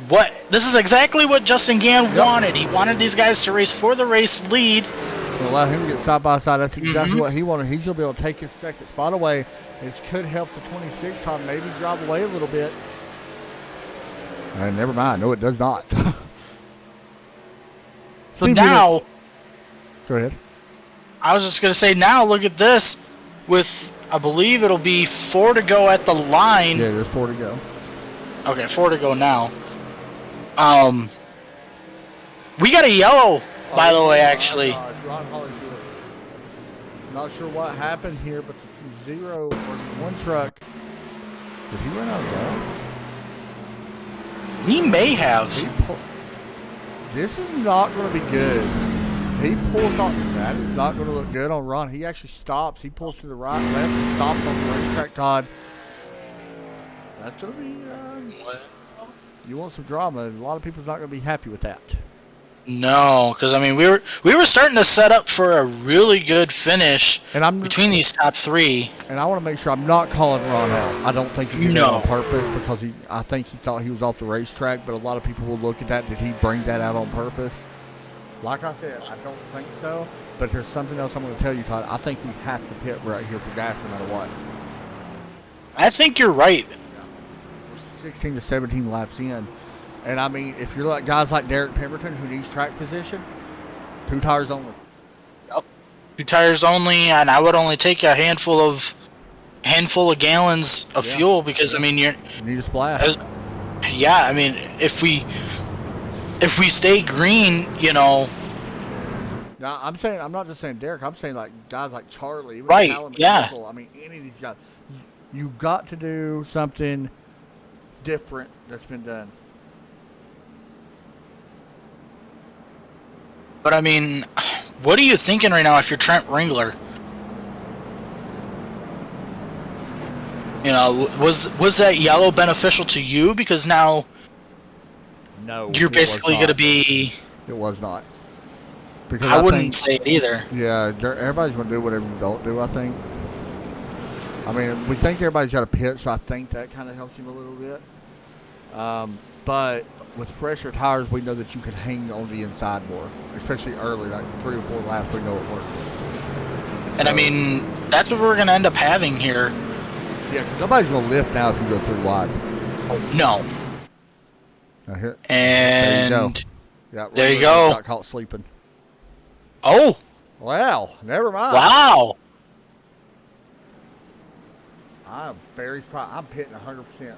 exactly what Justin Gann wanted. He wanted these guys to race for the race lead. To allow him to get side by side. That's exactly what he wanted. He's going to be able to take his second spot away. This could help the 26 time maybe drive away a little bit. Never mind. No, it does not. So now, go ahead. I was just going to say, now look at this. With, I believe it'll be 4 to go at the line. Yeah, there's 4 to go. Okay, 4 to go now. We got a yellow, by the way, Oh, actually. my gosh, Ron Holyfield. Not sure what happened here, but the zero or one truck. Did he run out of gas? He may have. This is not going to be good. He pulls on. That is not going to look good on Ron. He actually stops. He pulls to the right, left, and stops on the racetrack, Todd. That's going to be. You want some drama. A lot of people's not going to be happy with that. No, because I mean we were starting to set up for a really good finish between these top three. And I want to make sure I'm not calling Ron out. I don't think he did it No. on purpose because I think he thought he was off the racetrack. But a lot of people will look at that. Did he bring that out on purpose? Like I said, I don't think so. But there's something else I'm going to tell you, Todd. I think we have to pit right here for gas no matter what. I think you're right. We're 16 to 17 laps in. And, I mean, if you're like guys like Derek Pemberton who needs track position, 2 tires only. Yep. 2 tires only, and I would only take a handful of gallons of fuel because, I mean, You need a splash. I mean, if we stay green, you know. Now, I'm not just saying Derek. I'm saying like guys like Charlie. Even Right, Alan yeah. McNichol. I mean, any of these guys. You got to do something different that's been done. But I mean, what are you thinking right now if you're Trent Ringler? You know, was that yellow beneficial to you because now No. you're basically going to be? It was not. Because I wouldn't say it either. Yeah, everybody's going to do whatever you don't do, I think. I mean, we think everybody's got a pit, so I think that kind of helps him a little bit. But with fresher tires, we know that you can hang on the inside more, especially early, like 3 or 4 laps. We know it works. And I mean, that's what we're going to end up having here. Yeah, because nobody's going to lift now if you go through wide. No. Now here, And there you go. Yeah, there you go. Got caught sleeping. Oh, Well, never mind. wow. I'm pitting 100%.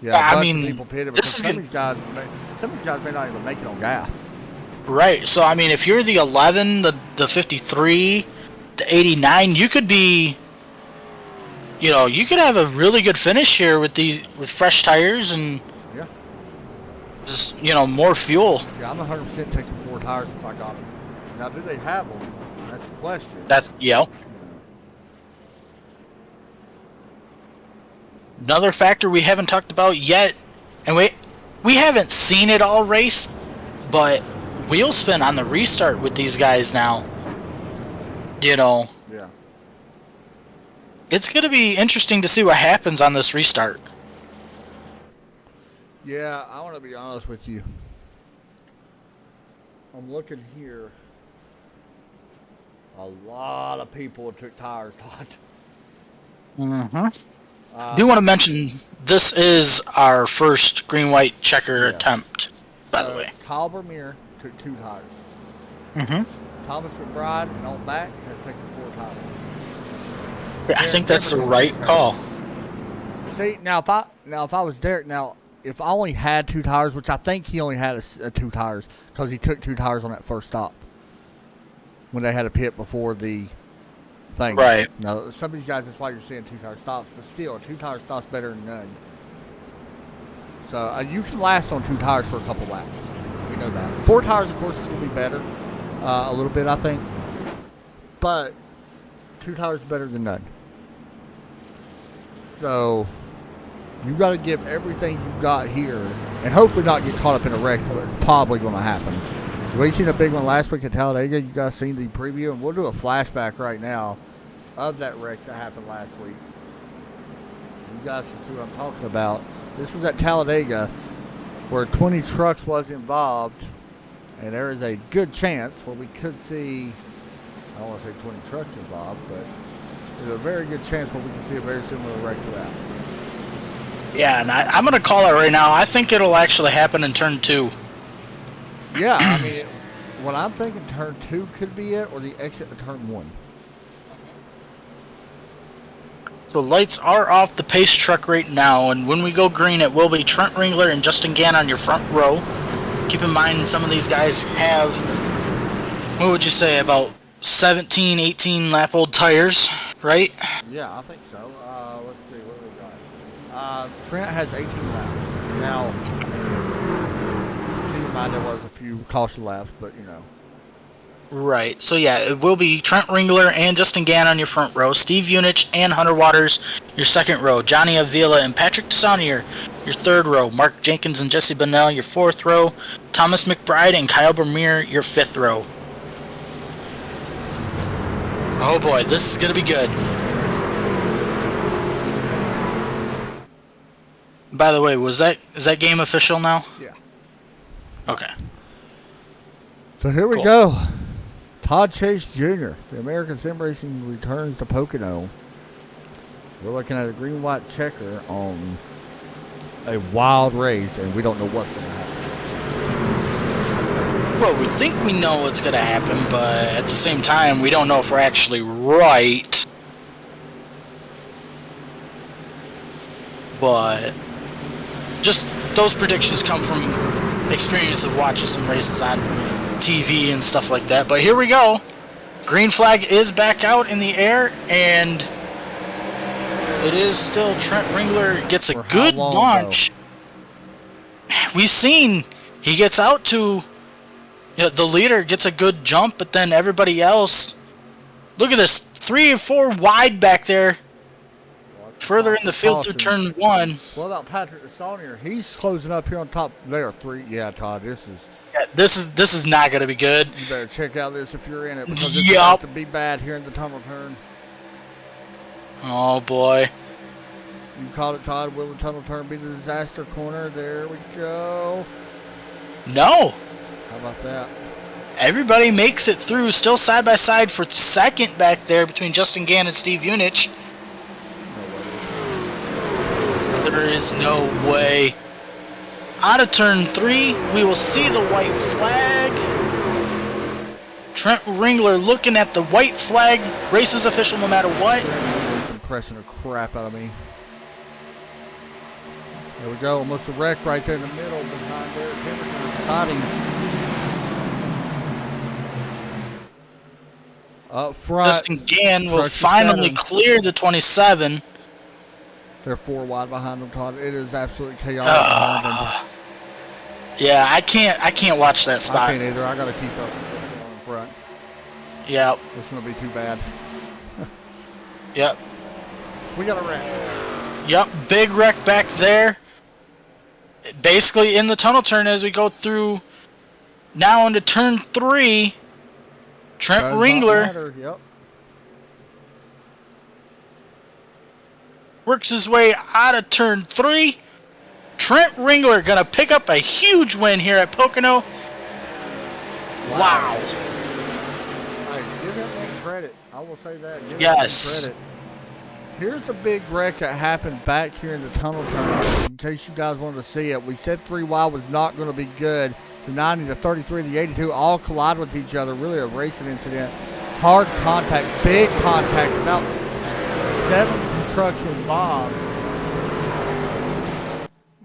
Yeah, a I bunch mean, of people pitted this because is some of good. these guys may not even make it on gas. Right. So, I mean, if you're the 11, the 53, the 89, you could be, you know, you could have a really good finish here with fresh tires and Yeah. just, you know, more fuel. Yeah, I'm 100% taking 4 tires if I got them. Now, do they have them? That's the question. Yeah. Another factor we haven't talked about yet, and we haven't seen it all race, but wheel spin on the restart with these guys now. You know, Yeah. it's going to be interesting to see what happens on this restart. Yeah, I want to be honest with you. I'm looking here. A lot of people took tires, Todd. Mm-hmm. Do want to mention this is our first green-white checker attempt, by the way. Kyle Vermeer took 2 tires. Mm-hmm. Thomas McBride and on back has taken 4 tires. I think that's the right call. See, now if I was Derek, if I only had 2 tires, which I think he only had 2 tires because he took 2 tires on that first stop when they had a pit before the thing. Right. Now, some of these guys, that's why you're seeing 2-tire stops, but still, a 2-tire stop's better than none. So you can last on 2 tires for a couple laps. We know that. 4 tires, of course, is going to be better, a little bit, I think. But 2 tires is better than none. So you got to give everything you got here, and hopefully not get caught up in a wreck. But it's probably going to happen. We seen a big one last week at Talladega. You guys seen the preview, and we'll do a flashback right now of that wreck that happened last week. You guys can see what I'm talking about. This was at Talladega, where 20 trucks was involved, and there is a good chance where we could see, I don't want to say 20 trucks involved, but there's a very good chance where we can see a very similar wreck to that. Yeah, and I'm going to call it right now. I think it'll actually happen in turn 2. Yeah, I mean, what I'm thinking, turn 2 could be it, or the exit to turn 1. So lights are off the pace truck right now, and when we go green, it will be Trent Ringler and Justin Gann on your front row. Keep in mind, some of these guys have, what would you say, about 17, 18 lap old tires, right? Yeah, I think so. Let's see, what do we got? Trent has 18 laps. Now, keep in mind there was a few caution laps, but you know. Right. So yeah, it will be Trent Ringler and Justin Gann on your front row, Steve Unich and Hunter Waters your second row, Johnny Avila and Patrick Desaunier your third row, Mark Jenkins and Jesse Bonnell your fourth row, Thomas McBride and Kyle Vermeer your fifth row. Oh boy, this is gonna be good. By the way, is that game official now? Yeah. Okay. So here we Cool. go. Todd Chase Jr., the American Sim Racing returns to Pocono. We're looking at a green-white checker on a wild race, and we don't know what's going to happen. Well, we think we know what's going to happen, but at the same time, we don't know if we're actually right. But just those predictions come from experience of watching some races on TV and stuff like that. But here we go. Green flag is back out in the air, and it is still Trent Ringler gets a For how good long, launch. We've seen he gets out to, the leader gets a good jump, but then everybody else, look at this, 3 or 4 wide back there, further in the field through turn 1. What about Patrick Desaunier? He's closing up here on top. There, 3. Yeah, Todd, this is... Yeah, this is not going to be good. You better check out this if you're in it, because it's Yup. about to be bad here in the tunnel turn. Oh boy. You called it, Todd. Will the tunnel turn be the disaster corner? There we go. No. How about that? Everybody makes it through, still side by side for second back there between Justin Gann and Steve Unich. There is no way. Out of turn 3, we will see the white flag. Trent Ringler looking at the white flag. Race is official no matter what. He's impressing the crap out of me. There we go. Almost a wreck right there in the middle behind Derek Henderson. Exciting. Up front. Justin Gann will Trucks finally are clear the 27. They're 4 wide behind them, Todd. It is absolutely chaotic behind them. Yeah, I can't watch that spot. I can't either. I got to keep up with what's going on in front. Yep. It's going to be too bad. Yep. We got a wreck. Yep. Big wreck back there. Basically in the tunnel turn as we go through now into turn 3. Trent Does not Ringler matter. Yep. works his way out of turn 3. Trent Ringler gonna pick up a huge win here at Pocono. Wow. Hey, give him credit. I will say that. Give Yes. him credit. Here's the big wreck that happened back here in the tunnel turn. In case you guys wanted to see it, we said 3 wide was not going to be good. The 90, the 33, the 82 all collide with each other. Really a racing incident. Hard contact, big contact. About 7 trucks involved.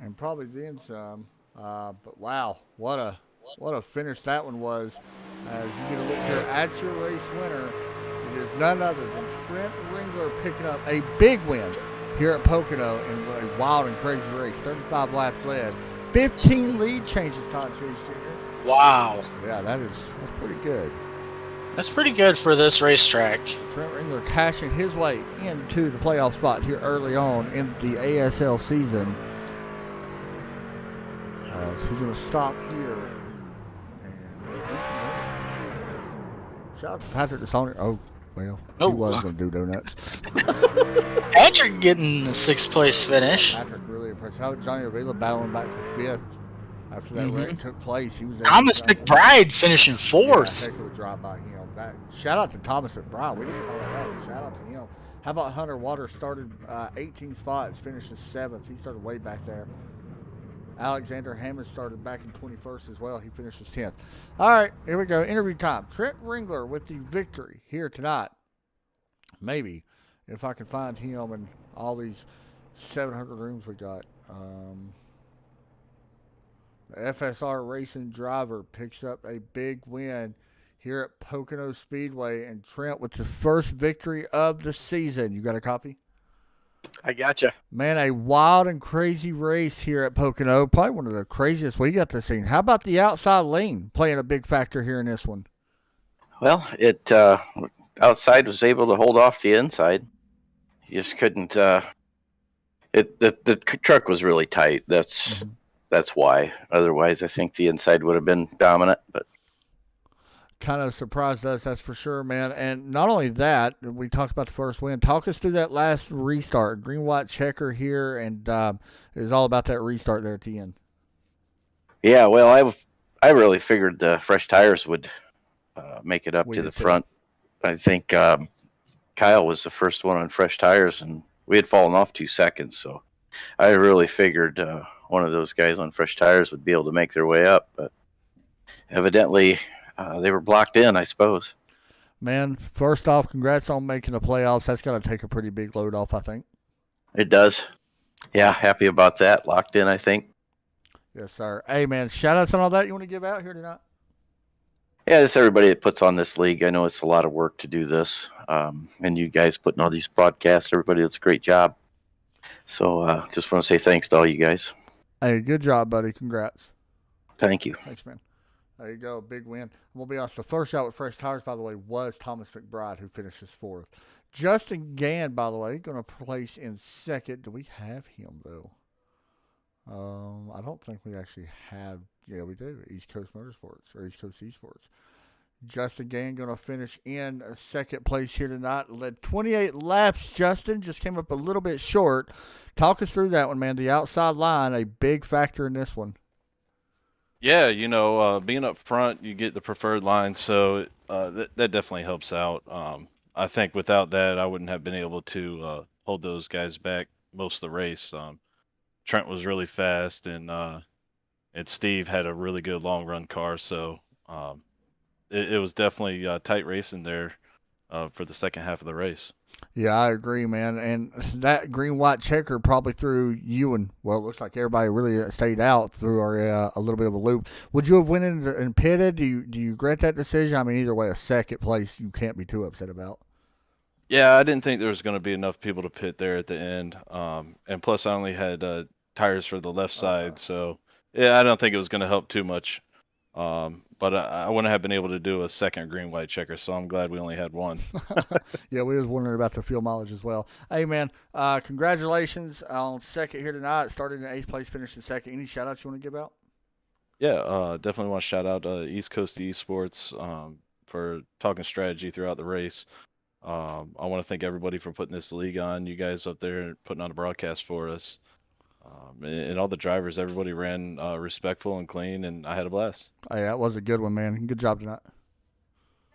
And probably then some. But wow, what a finish that one was. As you get a look here at your race winner, it is none other than Trent Ringler picking up a big win here at Pocono in a wild and crazy race. 35 laps led, 15 lead changes. Todd Chase Jr. Wow. Yeah, that's pretty good. That's pretty good for this racetrack. Trent Ringler cashing his way into the playoff spot here early on in the ASL season. He's going to stop here. Shout out to Patrick Desaunier. Oh, well, Oh. he was going to do donuts. Patrick getting the 6th place finish. Patrick really impressed. How Johnny Avila battling back for 5th after that wreck took place. He was able Thomas to drive- McBride finishing 4th. Yeah, take a drive by him. Shout out to Thomas McBride. We didn't call that out. Shout out to him. How about Hunter Waters started 18 spots, finished 7th. He started way back there. Alexander Hammond started back in 21st as well. He finishes 10th. All right, here we go. Interview time. Trent Ringler with the victory here tonight. Maybe if I can find him in all these 700 rooms we got. The FSR Racing driver picks up a big win here at Pocono Speedway, and Trent with the first victory of the season. You got a copy? I gotcha. Man, a wild and crazy race here at Pocono. Probably one of the craziest we got to see. How about the outside lane playing a big factor here in this one? Well, it outside was able to hold off the inside. You just couldn't. The truck was really tight. That's why. Otherwise, I think the inside would have been dominant. But kind of surprised us, that's for sure, man. And not only that, we talked about the first win. Talk us through that last restart. Green white checker here, and it was all about that restart there at the end. Yeah, well, I really figured the fresh tires would make it up to the front. I think Kyle was the first one on fresh tires, and we had fallen off 2 seconds. So I really figured one of those guys on fresh tires would be able to make their way up, but evidently they were blocked in, I suppose. Man, first off, congrats on making the playoffs. That's got to take a pretty big load off, I think. It does. Yeah, happy about that. Locked in, I think. Yes, sir. Hey, man, shout-outs on all that you want to give out here tonight? Yeah, just everybody that puts on this league. I know it's a lot of work to do this, and you guys putting all these broadcasts, everybody does a great job. So just want to say thanks to all you guys. Hey, good job, buddy. Congrats. Thank you. Thanks, man. There you go, big win. I'm going to be honest, the first out with fresh tires, by the way, was Thomas McBride, who finishes fourth. Justin Gann, by the way, going to place in second. Do we have him, though? I don't think we actually have. Yeah, we do. East Coast Motorsports, or East Coast Esports. Justin Gann going to finish in second place here tonight. Led 28 laps. Justin just came up a little bit short. Talk us through that one, man. The outside line, a big factor in this one. Yeah, being up front, you get the preferred line, so that definitely helps out. I think without that, I wouldn't have been able to hold those guys back most of the race. Trent was really fast, and Steve had a really good long run car, so it was definitely a tight race in there for the second half of the race. Yeah, I agree, man. And that green-white checker probably threw you and, well, it looks like everybody really stayed out through our, a little bit of a loop. Would you have went in and pitted? Do you regret that decision? I mean, either way, a second place you can't be too upset about. Yeah, I didn't think there was going to be enough people to pit there at the end. And plus, I only had tires for the left side, so yeah, I don't think it was going to help too much. But I wouldn't have been able to do a second green-white checker, so I'm glad we only had one. Yeah, we was wondering about the fuel mileage as well. Hey, man, congratulations on second here tonight. Started in 8th place, finished in second. Any shout-outs you want to give out? Yeah, definitely want to shout out East Coast Esports for talking strategy throughout the race. I want to thank everybody for putting this league on. You guys up there putting on a broadcast for us. And all the drivers, everybody ran respectful and clean, and I had a blast. Hey, that was a good one, man. Good job tonight.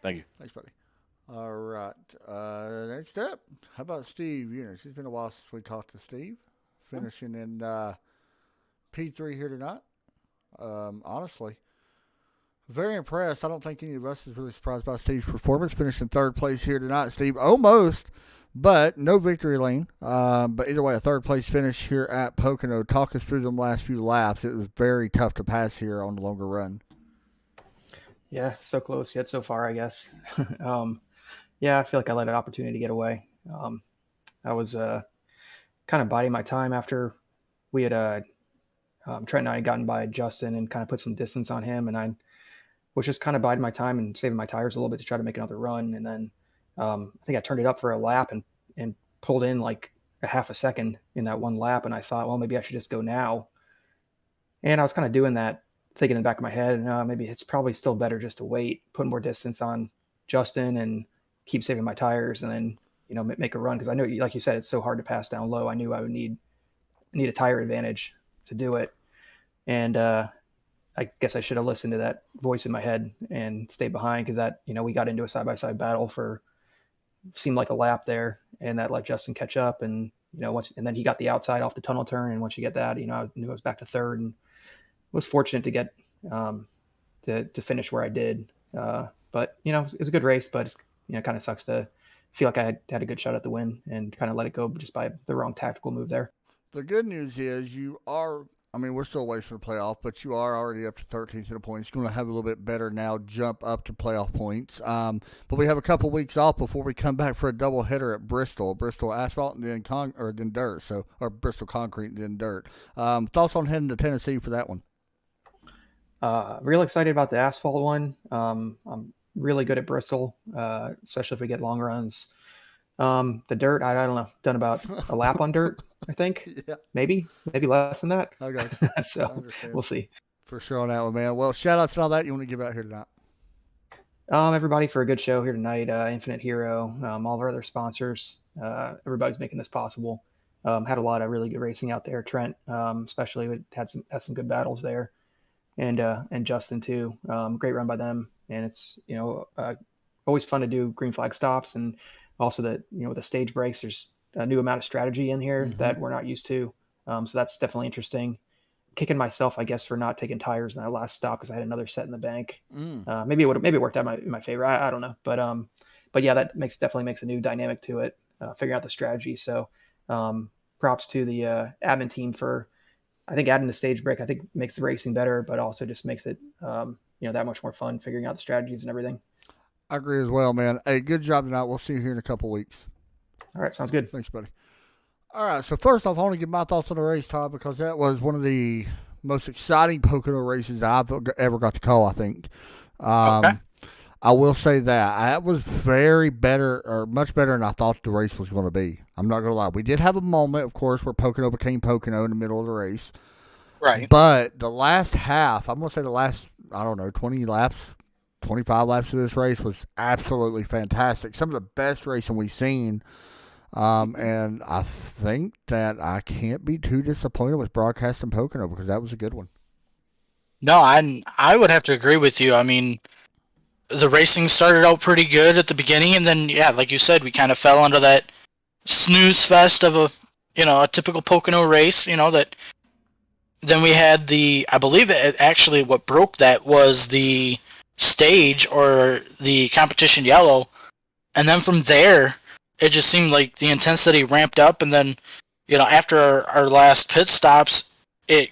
Thank you. Thanks, buddy. All right. Next up, how about Steve Eunice? It's been a while since we talked to Steve. Finishing in P3 here tonight. Honestly, very impressed. I don't think any of us is really surprised by Steve's performance. Finished in 3rd place here tonight, Steve. Almost, but no victory lane. But either way, a 3rd place finish here at Pocono. Talk us through them last few laps. It was very tough to pass here on the longer run. Yeah, so close yet so far, I guess. Yeah, I feel like I let an opportunity to get away. I was kind of biding my time after we had Trent and I had gotten by Justin and kind of put some distance on him, and I was just kind of biding my time and saving my tires a little bit to try to make another run. And then I think I turned it up for a lap and pulled in like a half a second in that one lap, and I thought, well, maybe I should just go now. And I was kind of doing that, thinking in the back of my head, maybe it's probably still better just to wait, put more distance on Justin and keep saving my tires, and then, make a run. Because I know, like you said, it's so hard to pass down low. I knew I would need a tire advantage to do it. And I guess I should have listened to that voice in my head and stayed behind, because that, we got into a side-by-side battle for seemed like a lap there, and that let Justin catch up. And, and then he got the outside off the tunnel turn. And once you get that, I knew I was back to 3rd, and was fortunate to get to finish where I did. But, it was a good race, but it's, kind of sucks to feel like I had a good shot at the win and kind of let it go just by the wrong tactical move there. The good news is you are. I mean, we're still away from the playoff, but you are already up to 13th in the points. You're going to have a little bit better now jump up to playoff points. But we have a couple weeks off before we come back for a double header at Bristol asphalt and then dirt. Or Bristol concrete and then dirt. Thoughts on heading to Tennessee for that one? Real excited about the asphalt one. I'm really good at Bristol, especially if we get long runs. The dirt, I don't know, done about a lap on dirt, I think. Yeah. Maybe less than that. Okay. So we'll see. For sure on that one, man. Well, shout outs and all that you want to give out here tonight. Everybody for a good show here tonight. Infinite Hero, all of our other sponsors. Everybody's making this possible. Had a lot of really good racing out there. Trent, especially, had some good battles there, and Justin too. Great run by them, and it's always fun to do green flag stops, and also that with the stage breaks, there's a new amount of strategy in here that we're not used to. So that's definitely interesting. Kicking myself, I guess, for not taking tires in that last stop because I had another set in the bank. Maybe it worked out in my favor. I don't know, but yeah, that definitely makes a new dynamic to it. Figuring out the strategy. So props to the admin team for, I think, adding the stage break. I think makes the racing better, but also just makes it that much more fun figuring out the strategies and everything. I agree as well, man. Hey, good job tonight. We'll see you here in a couple weeks. All right, sounds good. Thanks, buddy. All right, so first off, I want to give my thoughts on the race, Todd, because that was one of the most exciting Pocono races that I've ever got to call, I think. Okay. I will say that was much better than I thought the race was going to be. I'm not going to lie. We did have a moment, of course, where Pocono became Pocono in the middle of the race. Right. But the last half, I'm going to say the last, 20 laps, 25 laps of this race was absolutely fantastic. Some of the best racing we've seen. And I think that I can't be too disappointed with broadcasting Pocono because that was a good one. No, I would have to agree with you. I mean, the racing started out pretty good at the beginning, and then, yeah, like you said, we kind of fell into that snooze fest of a typical Pocono race, that then we had I believe actually what broke that was the stage or the competition yellow, and then from there it just seemed like the intensity ramped up, and then after our last pit stops it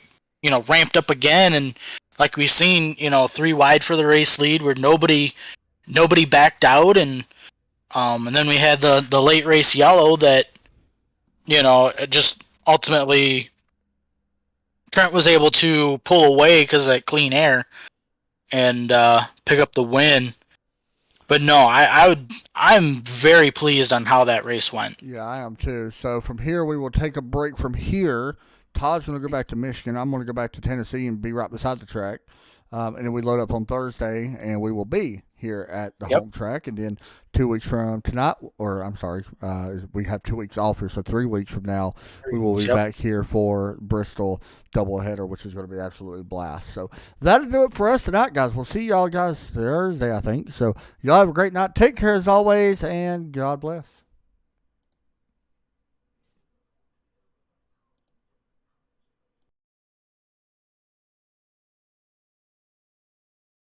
ramped up again, and like we seen 3 wide for the race lead where nobody backed out, and then we had the late race yellow that it just ultimately Trent was able to pull away because of that clean air and pick up the win. But no, I'm very pleased on how that race went. Yeah, I am too. So from here, we will take a break from here. Todd's going to go back to Michigan. I'm going to go back to Tennessee and be right beside the track. And then we load up on Thursday, and we will be here at the home track. And then 2 weeks from tonight, we have 2 weeks off here, so 3 weeks from now, we will be back here for Bristol doubleheader, which is going to be absolutely blast. So that'll do it for us tonight, guys. We'll see y'all guys Thursday, I think. So y'all have a great night. Take care as always, and God bless.